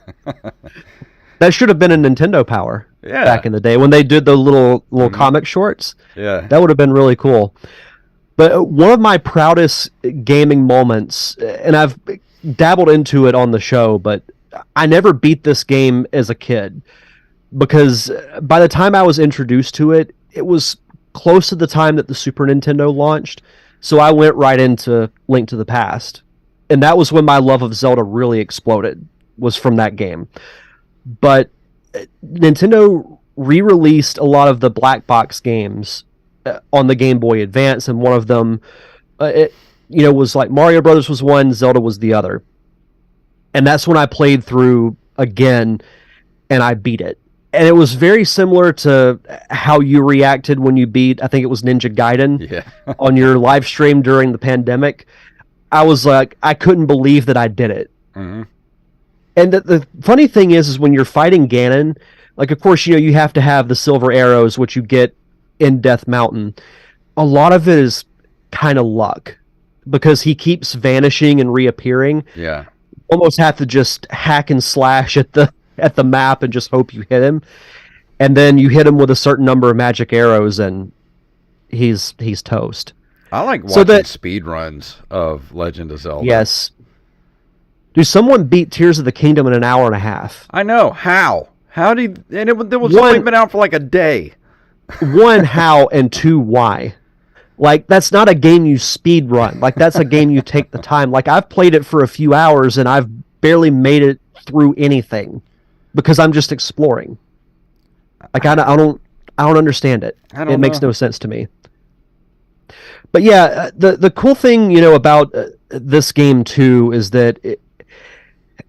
That should have been a Nintendo Power back in the day when they did the little comic shorts. Yeah, that would have been really cool. But one of my proudest gaming moments, and I've dabbled into it on the show, but I never beat this game as a kid, because by the time I was introduced to it, it was close to the time that the Super Nintendo launched, so I went right into Link to the Past. And that was when my love of Zelda really exploded, was from that game. But Nintendo re-released a lot of the black box games on the Game Boy Advance, and one of them was like Mario Brothers was one, Zelda was the other. And that's when I played through again and I beat it. And it was very similar to how you reacted when you beat, I think it was Ninja Gaiden, on your live stream during the pandemic. I was like, I couldn't believe that I did it. Mm-hmm. And the funny thing is when you're fighting Ganon, like, of course, you have to have the silver arrows, which you get in Death Mountain. A lot of it is kind of luck, because he keeps vanishing and reappearing. Yeah. Almost have to just hack and slash at the map and just hope you hit him. And then you hit him with a certain number of magic arrows, and he's toast. I like So watching that speed runs of Legend of Zelda. yes, dude, someone beat Tears of the Kingdom in an hour and a half. I know how. How did and it was only One, been out for like a day. one, how, and two, why? Like that's not a game you speed run. Like that's a game you take the time. Like I've played it for a few hours and I've barely made it through anything because I'm just exploring. Like I don't understand it. I It don't makes know. no sense to me. But yeah, the cool thing about this game too is that it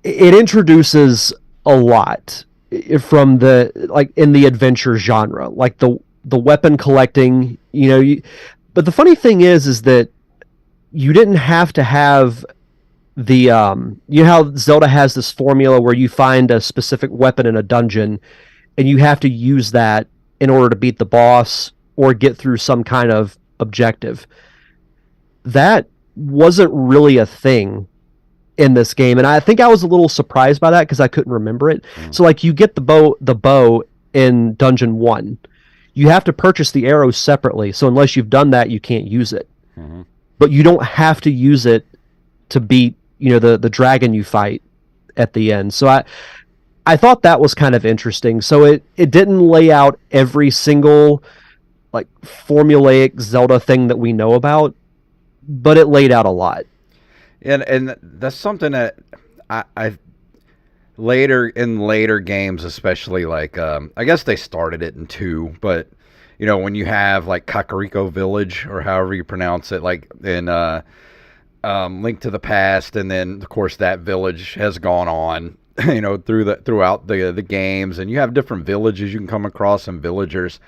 introduces a lot from the like in the adventure genre, like the weapon collecting. But the funny thing is that you didn't have to have the you know how Zelda has this formula where you find a specific weapon in a dungeon and you have to use that in order to beat the boss or get through some kind of objective. That wasn't really a thing in this game, and I think I was a little surprised by that because I couldn't remember it. Mm. So like you get the bow in dungeon 1. You have to purchase the arrows separately. So unless you've done that, you can't use it. Mm-hmm. But you don't have to use it to beat, the dragon you fight at the end. So I thought that was kind of interesting. So it didn't lay out every single like formulaic Zelda thing that we know about, but it laid out a lot. And that's something that I later games, especially like I guess they started it in 2, but when you have like Kakariko Village or however you pronounce it, like in Link to the Past, and then of course that village has gone on throughout the games, and you have different villages you can come across and villagers.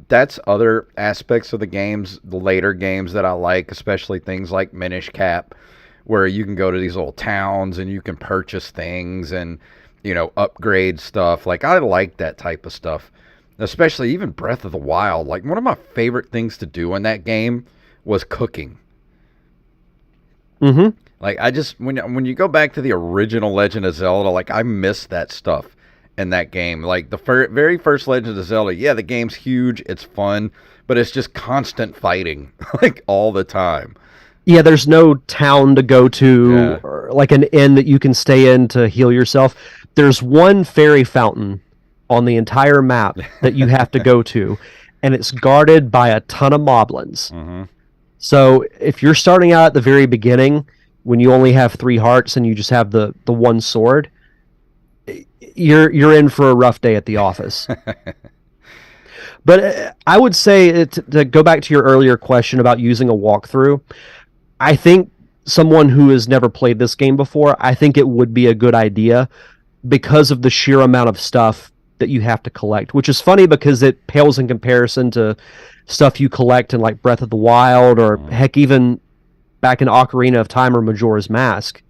That's other aspects of the games, the later games that I like, especially things like Minish Cap, where you can go to these little towns and you can purchase things and upgrade stuff. Like I like that type of stuff, especially even Breath of the Wild. Like one of my favorite things to do in that game was cooking. Mm-hmm. Like I just when you go back to the original Legend of Zelda, like I miss that stuff in that game. Like the very first Legend of Zelda, yeah, the game's huge, it's fun, but it's just constant fighting, like all the time. Yeah, there's no town to go to Yeah. or like an inn that you can stay in to heal yourself. There's one fairy fountain on the entire map that you have to go to, and it's guarded by a ton of moblins. Mm-hmm. So if you're starting out at the very beginning, when you only have 3 hearts and you just have the one sword, you're in for a rough day at the office. But I would say to go back to your earlier question about using a walkthrough, I think someone who has never played this game before, I think it would be a good idea because of the sheer amount of stuff that you have to collect, which is funny because it pales in comparison to stuff you collect in like Breath of the Wild or heck, even back in Ocarina of Time or Majora's Mask.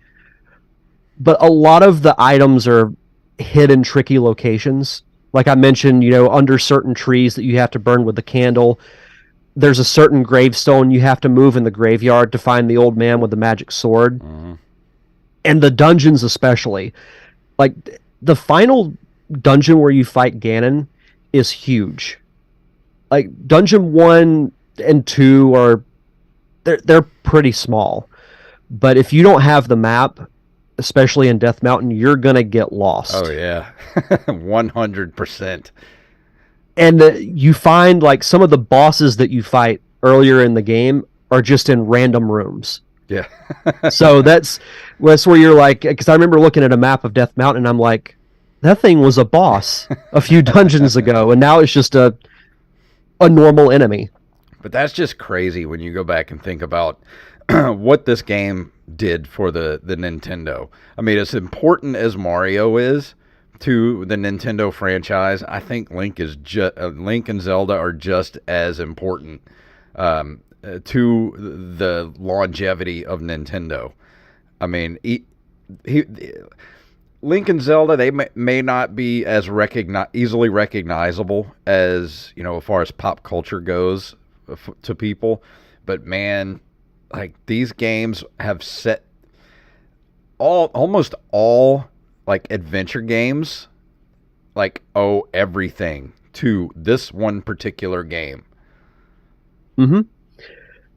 But a lot of the items are hid in tricky locations. Like I mentioned, under certain trees that you have to burn with the candle. There's a certain gravestone you have to move in the graveyard to find the old man with the magic sword. Mm-hmm. And the dungeons especially. Like the final dungeon where you fight Ganon is huge. Like dungeon 1 and 2 are they're pretty small. But if you don't have the map, especially in Death Mountain, you're going to get lost. Oh yeah. 100%. And you find like some of the bosses that you fight earlier in the game are just in random rooms. Yeah. So that's where you're like, because I remember looking at a map of Death Mountain and I'm like, that thing was a boss a few dungeons ago, and now it's just a normal enemy. But that's just crazy when you go back and think about what this game did for the Nintendo. I mean, as important as Mario is to the Nintendo franchise, I think Link and Zelda are just as important to the longevity of Nintendo. I mean, Link and Zelda, they may not be as easily recognizable as as far as pop culture goes to people, but man, like these games have set almost all like adventure games like owe everything to this one particular game. Hmm.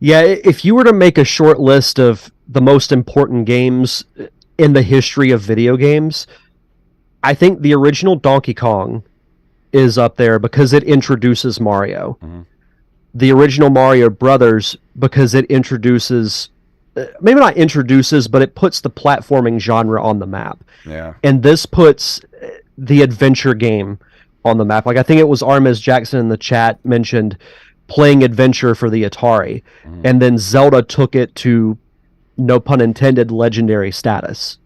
Yeah, if you were to make a short list of the most important games in the history of video games, I think the original Donkey Kong is up there because it introduces Mario. Hmm. The original Mario Brothers because it introduces, maybe not introduces, but it puts the platforming genre on the map. Yeah. And this puts the adventure game on the map. Like I think it was Armiz Jackson in the chat mentioned playing adventure for the Atari, Hmm. and then Zelda took it to, no pun intended, legendary status.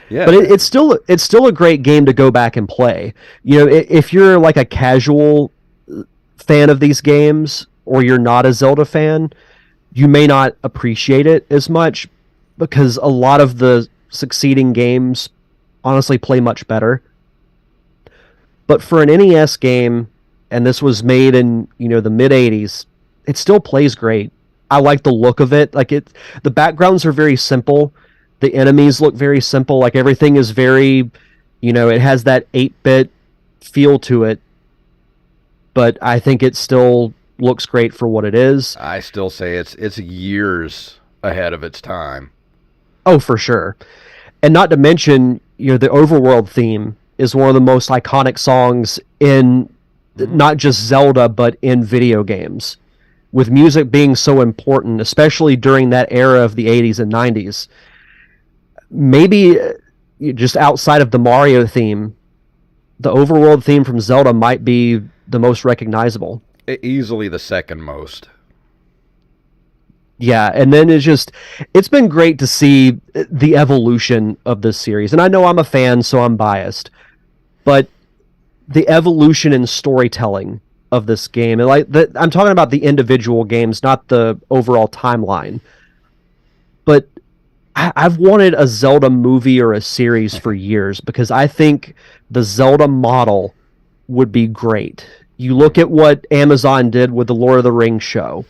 Yeah. But it's still a great game to go back and play. You know, if you're like a casual fan of these games or you're not a Zelda fan, you may not appreciate it as much because a lot of the succeeding games honestly play much better. But for an NES game, and this was made in, the mid 80s, it still plays great. I like the look of it. The backgrounds are very simple. The enemies look very simple. Like everything is very, it has that 8-bit feel to it. But I think it still looks great for what it is. I still say it's years ahead of its time. Oh, for sure. And not to mention, the overworld theme is one of the most iconic songs in not just Zelda, but in video games. With music being so important, especially during that era of the 80s and 90s. Maybe just outside of the Mario theme, the overworld theme from Zelda might be the most recognizable. Easily the second most. Yeah, and then it's been great to see the evolution of this series. And I know I'm a fan, so I'm biased. But the evolution in storytelling of this game, and I'm talking about the individual games, not the overall timeline. But I've wanted a Zelda movie or a series for years because I think the Zelda model would be great. You look at what Amazon did with the Lord of the Rings show.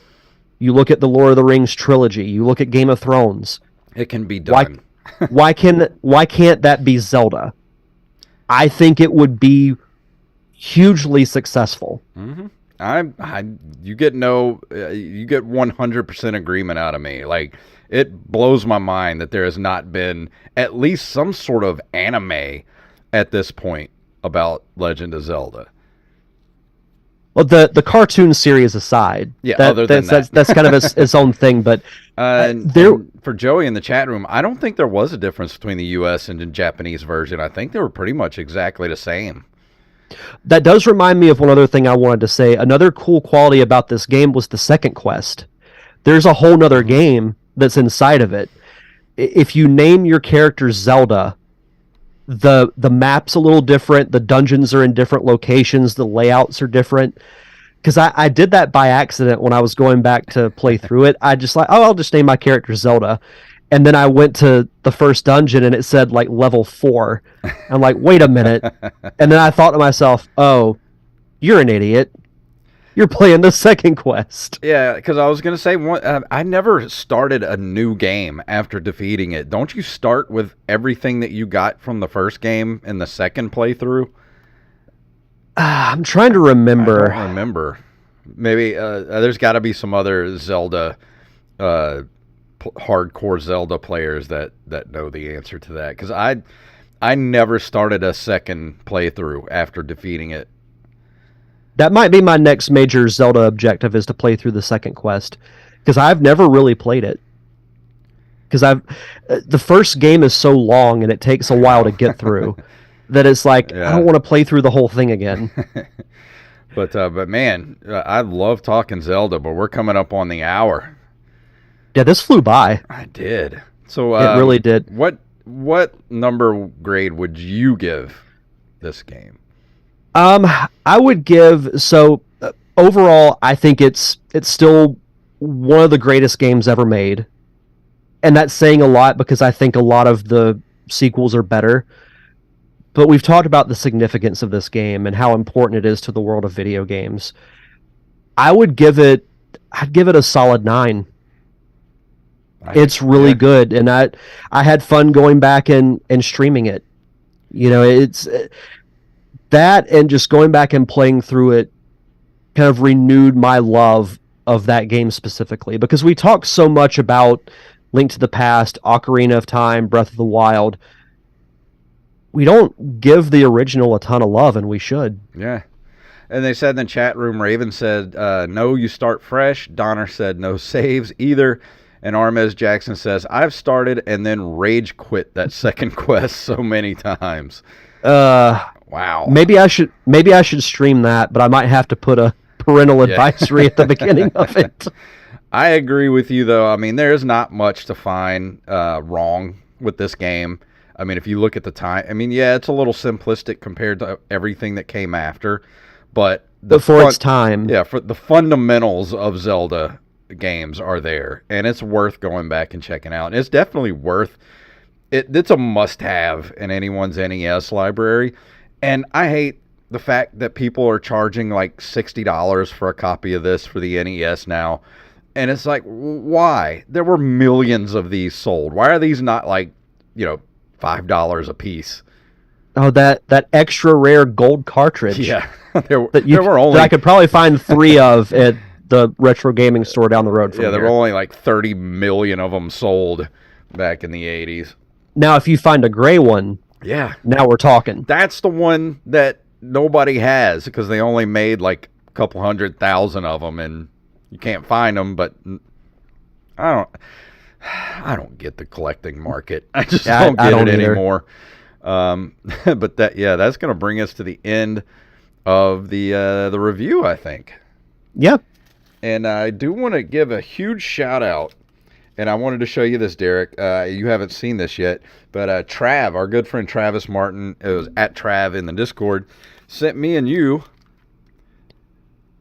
You look at the Lord of the Rings trilogy. You look at Game of Thrones. It can be done. Why can't that be Zelda? I think it would be hugely successful. Mm-hmm. You get 100% agreement out of me. Like, it blows my mind that there has not been at least some sort of anime at this point about Legend of Zelda. Well, the cartoon series aside, yeah, that's kind of its own thing. But and for Joey in the chat room, I don't think there was a difference between the U.S. and the Japanese version. I think they were pretty much exactly the same. That does remind me of one other thing I wanted to say. Another cool quality about this game was the second quest. There's a whole nother game that's inside of it. If you name your character Zelda, the map's a little different. The dungeons are in different locations. The layouts are different. Because I did that by accident when I was going back to play through it. I just I'll just name my character Zelda. And then I went to the first dungeon and it said like level 4. I'm like, wait a minute. And then I thought to myself, oh, you're an idiot. You're playing the second quest. Yeah, because I was going to say, I never started a new game after defeating it. Don't you start with everything that you got from the first game in the second playthrough? I'm trying to remember. I don't remember. Maybe there's got to be some other Zelda, hardcore Zelda players that know the answer to that. Because I never started a second playthrough after defeating it. That might be my next major Zelda objective, is to play through the second quest, because I've never really played it. Because the first game is so long and it takes a while to get through that it's like, yeah. I don't want to play through the whole thing again. But man, I love talking Zelda, but we're coming up on the hour. Yeah, this flew by. I did. So it really did. What number grade would you give this game? I would give, overall, I think it's still one of the greatest games ever made. And that's saying a lot because I think a lot of the sequels are better. But we've talked about the significance of this game and how important it is to the world of video games. I'd give it a solid 9. It's really good, and I had fun going back and streaming it. It's that, and just going back and playing through it kind of renewed my love of that game specifically, because we talk so much about Link to the Past, Ocarina of Time, Breath of the Wild. We don't give the original a ton of love, and we should. Yeah. And they said in the chat room, Raven said, no, you start fresh. Donner said, no saves either. And Armez Jackson says, I've started and then rage quit that second quest so many times. Wow. Maybe I should stream that, but I might have to put a parental advisory at the beginning of it. I agree with you, though. I mean, there's not much to find wrong with this game. I mean, if you look at the time, I mean, yeah, it's a little simplistic compared to everything that came after, but its time. Yeah, for the fundamentals of Zelda games are there, and it's worth going back and checking out. And it's definitely worth it. It's a must-have in anyone's NES library, and I hate the fact that people are charging like $60 for a copy of this for the NES now. And it's like, why? There were millions of these sold. Why are these not like, $5 a piece? Oh, that extra rare gold cartridge. Yeah. there were only... that I could probably find 3 of at the retro gaming store down the road from here. There were only like 30 million of them sold back in the 80s. Now, if you find a gray one, yeah, now we're talking. That's the one that nobody has because they only made like a couple 100,000 of them, and you can't find them. But I don't get the collecting market. I just don't get it anymore. But that's going to bring us to the end of the review, I think. Yep. And I do want to give a huge shout out. And I wanted to show you this, Derek. You haven't seen this yet, but Trav, our good friend Travis Martin, it was at Trav in the Discord, sent me and you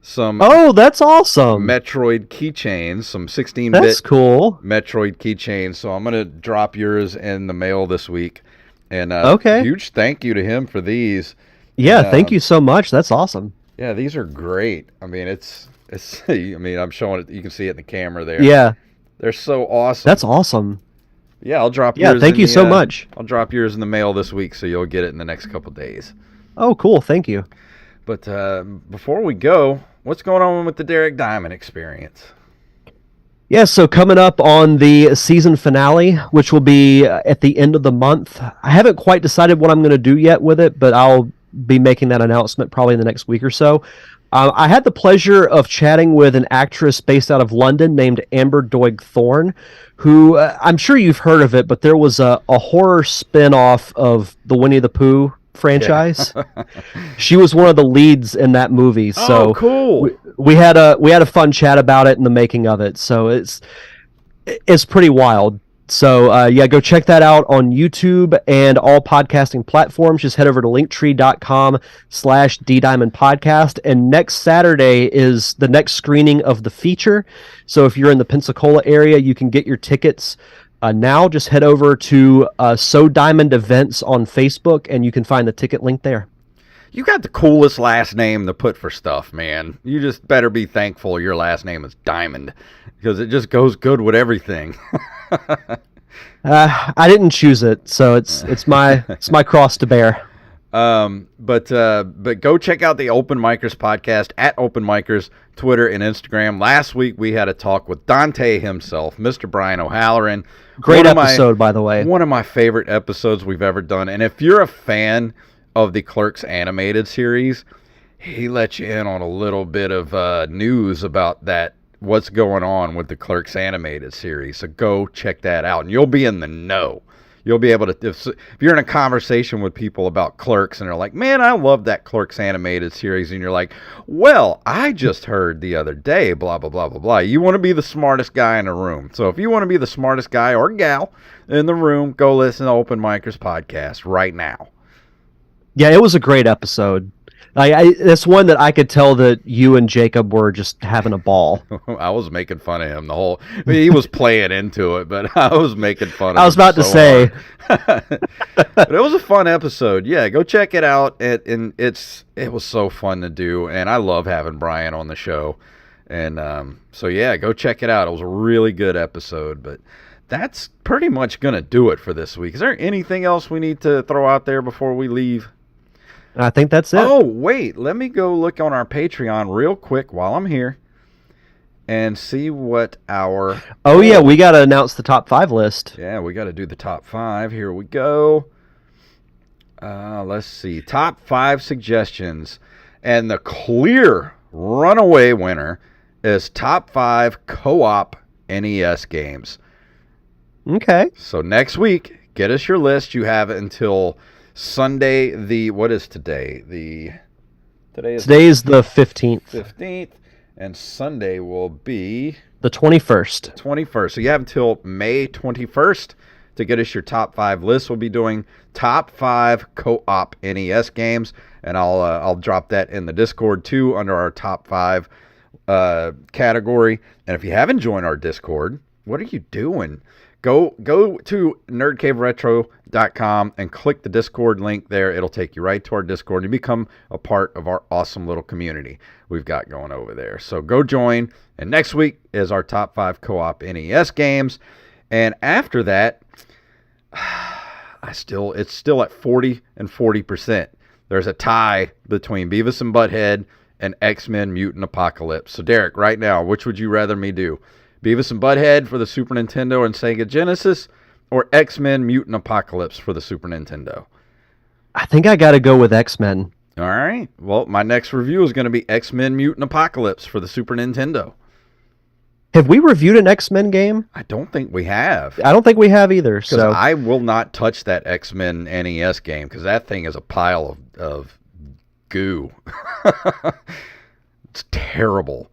some. Oh, that's awesome! Metroid keychains, some 16-bit. That's cool. Metroid keychains. So I'm gonna drop yours in the mail this week. And okay, huge thank you to him for these. Yeah, and, thank you so much. That's awesome. Yeah, these are great. I mean, it's. I mean, I'm showing it. You can see it in the camera there. Yeah. They're so awesome. That's awesome. Yeah, I'll drop yours. Yeah, thank you so much. I'll drop yours in the mail this week, so you'll get it in the next couple days. Oh, cool. Thank you. But before we go, what's going on with the Derek Diamond experience? Yeah, so coming up on the season finale, which will be at the end of the month. I haven't quite decided what I'm going to do yet with it, but I'll be making that announcement probably in the next week or so. I had the pleasure of chatting with an actress based out of London named Amber Doig Thorne, who I'm sure you've heard of it, but there was a horror spin-off of the Winnie the Pooh franchise. Yeah. She was one of the leads in that movie. So cool. We had a fun chat about it and the making of it. So it's pretty wild. So, go check that out on YouTube and all podcasting platforms. Just head over to linktree.com/DDiamondPodcast. And next Saturday is the next screening of the feature. So if you're in the Pensacola area, you can get your tickets now. Just head over to So Diamond Events on Facebook, and you can find the ticket link there. You got the coolest last name to put for stuff, man. You just better be thankful your last name is Diamond, because it just goes good with everything. I didn't choose it, so it's my cross to bear. But go check out the Open Micers podcast at Open Micers, Twitter and Instagram. Last week we had a talk with Dante himself, Mr. Brian O'Halloran. Great episode, by the way. One of my favorite episodes we've ever done. And if you're a fan of the Clerks animated series, he let you in on a little bit of news about that. What's going on with the Clerks animated series. So go check that out, and you'll be in the know. You'll be able to, if you're in a conversation with people about Clerks, and they're like, man, I love that Clerks animated series, and you're like, well, I just heard the other day, blah, blah, blah, blah, blah. You want to be the smartest guy in the room. So if you want to be the smartest guy or gal in the room, go listen to Open Micers podcast right now. Yeah, it was a great episode. That's one that I could tell that you and Jacob were just having a ball. I was making fun of him he was playing into it, but I was making fun of him. I was about to say. But it was a fun episode. Yeah, go check it out. It was so fun to do, and I love having Brian on the show. And so, yeah, go check it out. It was a really good episode, but that's pretty much going to do it for this week. Is there anything else we need to throw out there before we leave? I think that's it. Oh, wait. Let me go look on our Patreon real quick while I'm here and see what our... Oh, yeah, we got to announce the top 5 list. Yeah, we got to do the top 5. Here we go. Let's see. Top 5 suggestions. And the clear runaway winner is top 5 co-op NES games. Okay. So next week, get us your list. You have until Sunday, what is today? Today is the 15th. 15th, and Sunday will be... the 21st. 21st. So you have until May 21st to get us your top 5 list. We'll be doing top 5 co-op NES games, and I'll drop that in the Discord too under our top 5 category. And if you haven't joined our Discord, what are you doing? Go to nerdcaveretro.com and click the Discord link there. It'll take you right to our Discord and become a part of our awesome little community we've got going over there. So go join. And next week is our top 5 co-op NES games. And after that, it's still at 40 and 40%. There's a tie between Beavis and Butthead and X-Men Mutant Apocalypse. So Derek, right now, which would you rather me do? Beavis and Butthead for the Super Nintendo and Sega Genesis, or X-Men Mutant Apocalypse for the Super Nintendo? I think I got to go with X-Men. All right. Well, my next review is going to be X-Men Mutant Apocalypse for the Super Nintendo. Have we reviewed an X-Men game? I don't think we have. I don't think we have either. So I will not touch that X-Men NES game because that thing is a pile of goo. It's terrible.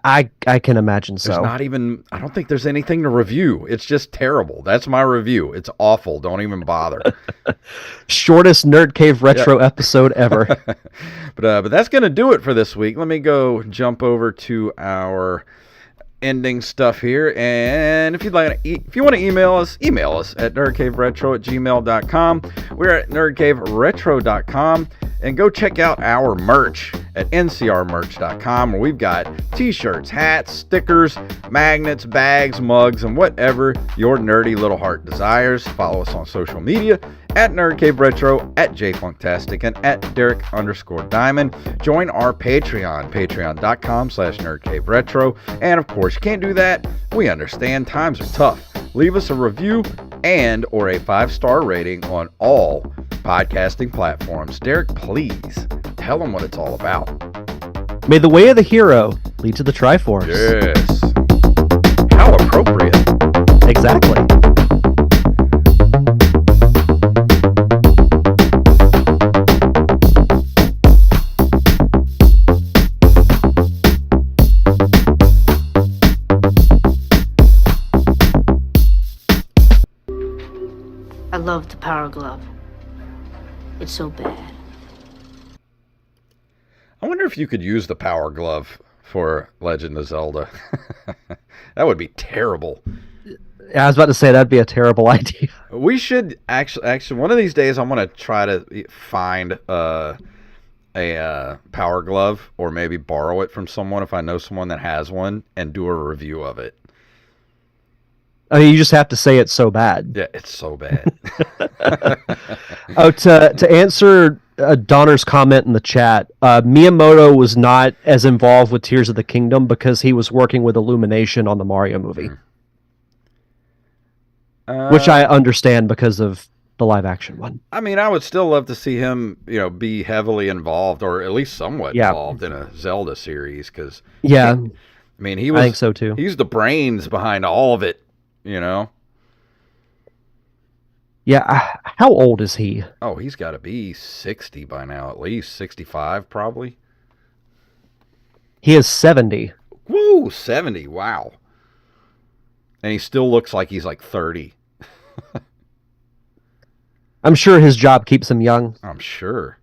I can imagine so. There's not even, I don't think there's anything to review. It's just terrible. That's my review. It's awful. Don't even bother. Shortest Nerd Cave Retro episode ever. But that's going to do it for this week. Let me go jump over to our ending stuff here. And if you want to email us at nerdcaveretro@gmail.com. We're at nerdcaveretro.com. And go check out our merch at ncrmerch.com, where we've got t-shirts, hats, stickers, magnets, bags, mugs, and whatever your nerdy little heart desires. Follow us on social media at nerdcaveretro, at jfunktastic, and at Derek_Diamond. Join our Patreon, patreon.com/nerdcaveretro. And of course, you can't do that. We understand times are tough. Leave us a review or a 5-star rating on all podcasting platforms. Derek, please tell them what it's all about. May the way of the hero lead to the Triforce. Yes. How appropriate. Exactly. I love the Power Glove. It's so bad. I wonder if you could use the Power Glove for Legend of Zelda. That would be terrible. I was about to say that'd be a terrible idea. We should actually one of these days I'm going to try to find a Power Glove, or maybe borrow it from someone if I know someone that has one, and do a review of it. I mean, you just have to say it's so bad. Yeah, it's so bad. Oh, to answer Donner's comment in the chat, Miyamoto was not as involved with Tears of the Kingdom because he was working with Illumination on the Mario movie. Which I understand because of the live action one. I mean, I would still love to see him, be heavily involved, or at least somewhat involved in a Zelda series. Because I mean, I think so too. He's the brains behind all of it. Yeah, how old is he? Oh, he's got to be 60 by now, at least 65 probably. He is 70. Woo, 70, wow. And he still looks like he's like 30. I'm sure his job keeps him young. I'm sure.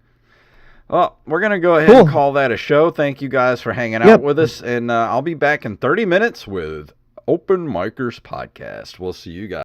Well, we're going to go ahead and call that a show. Thank you guys for hanging out with us. And I'll be back in 30 minutes with Open Micers Podcast. We'll see you guys.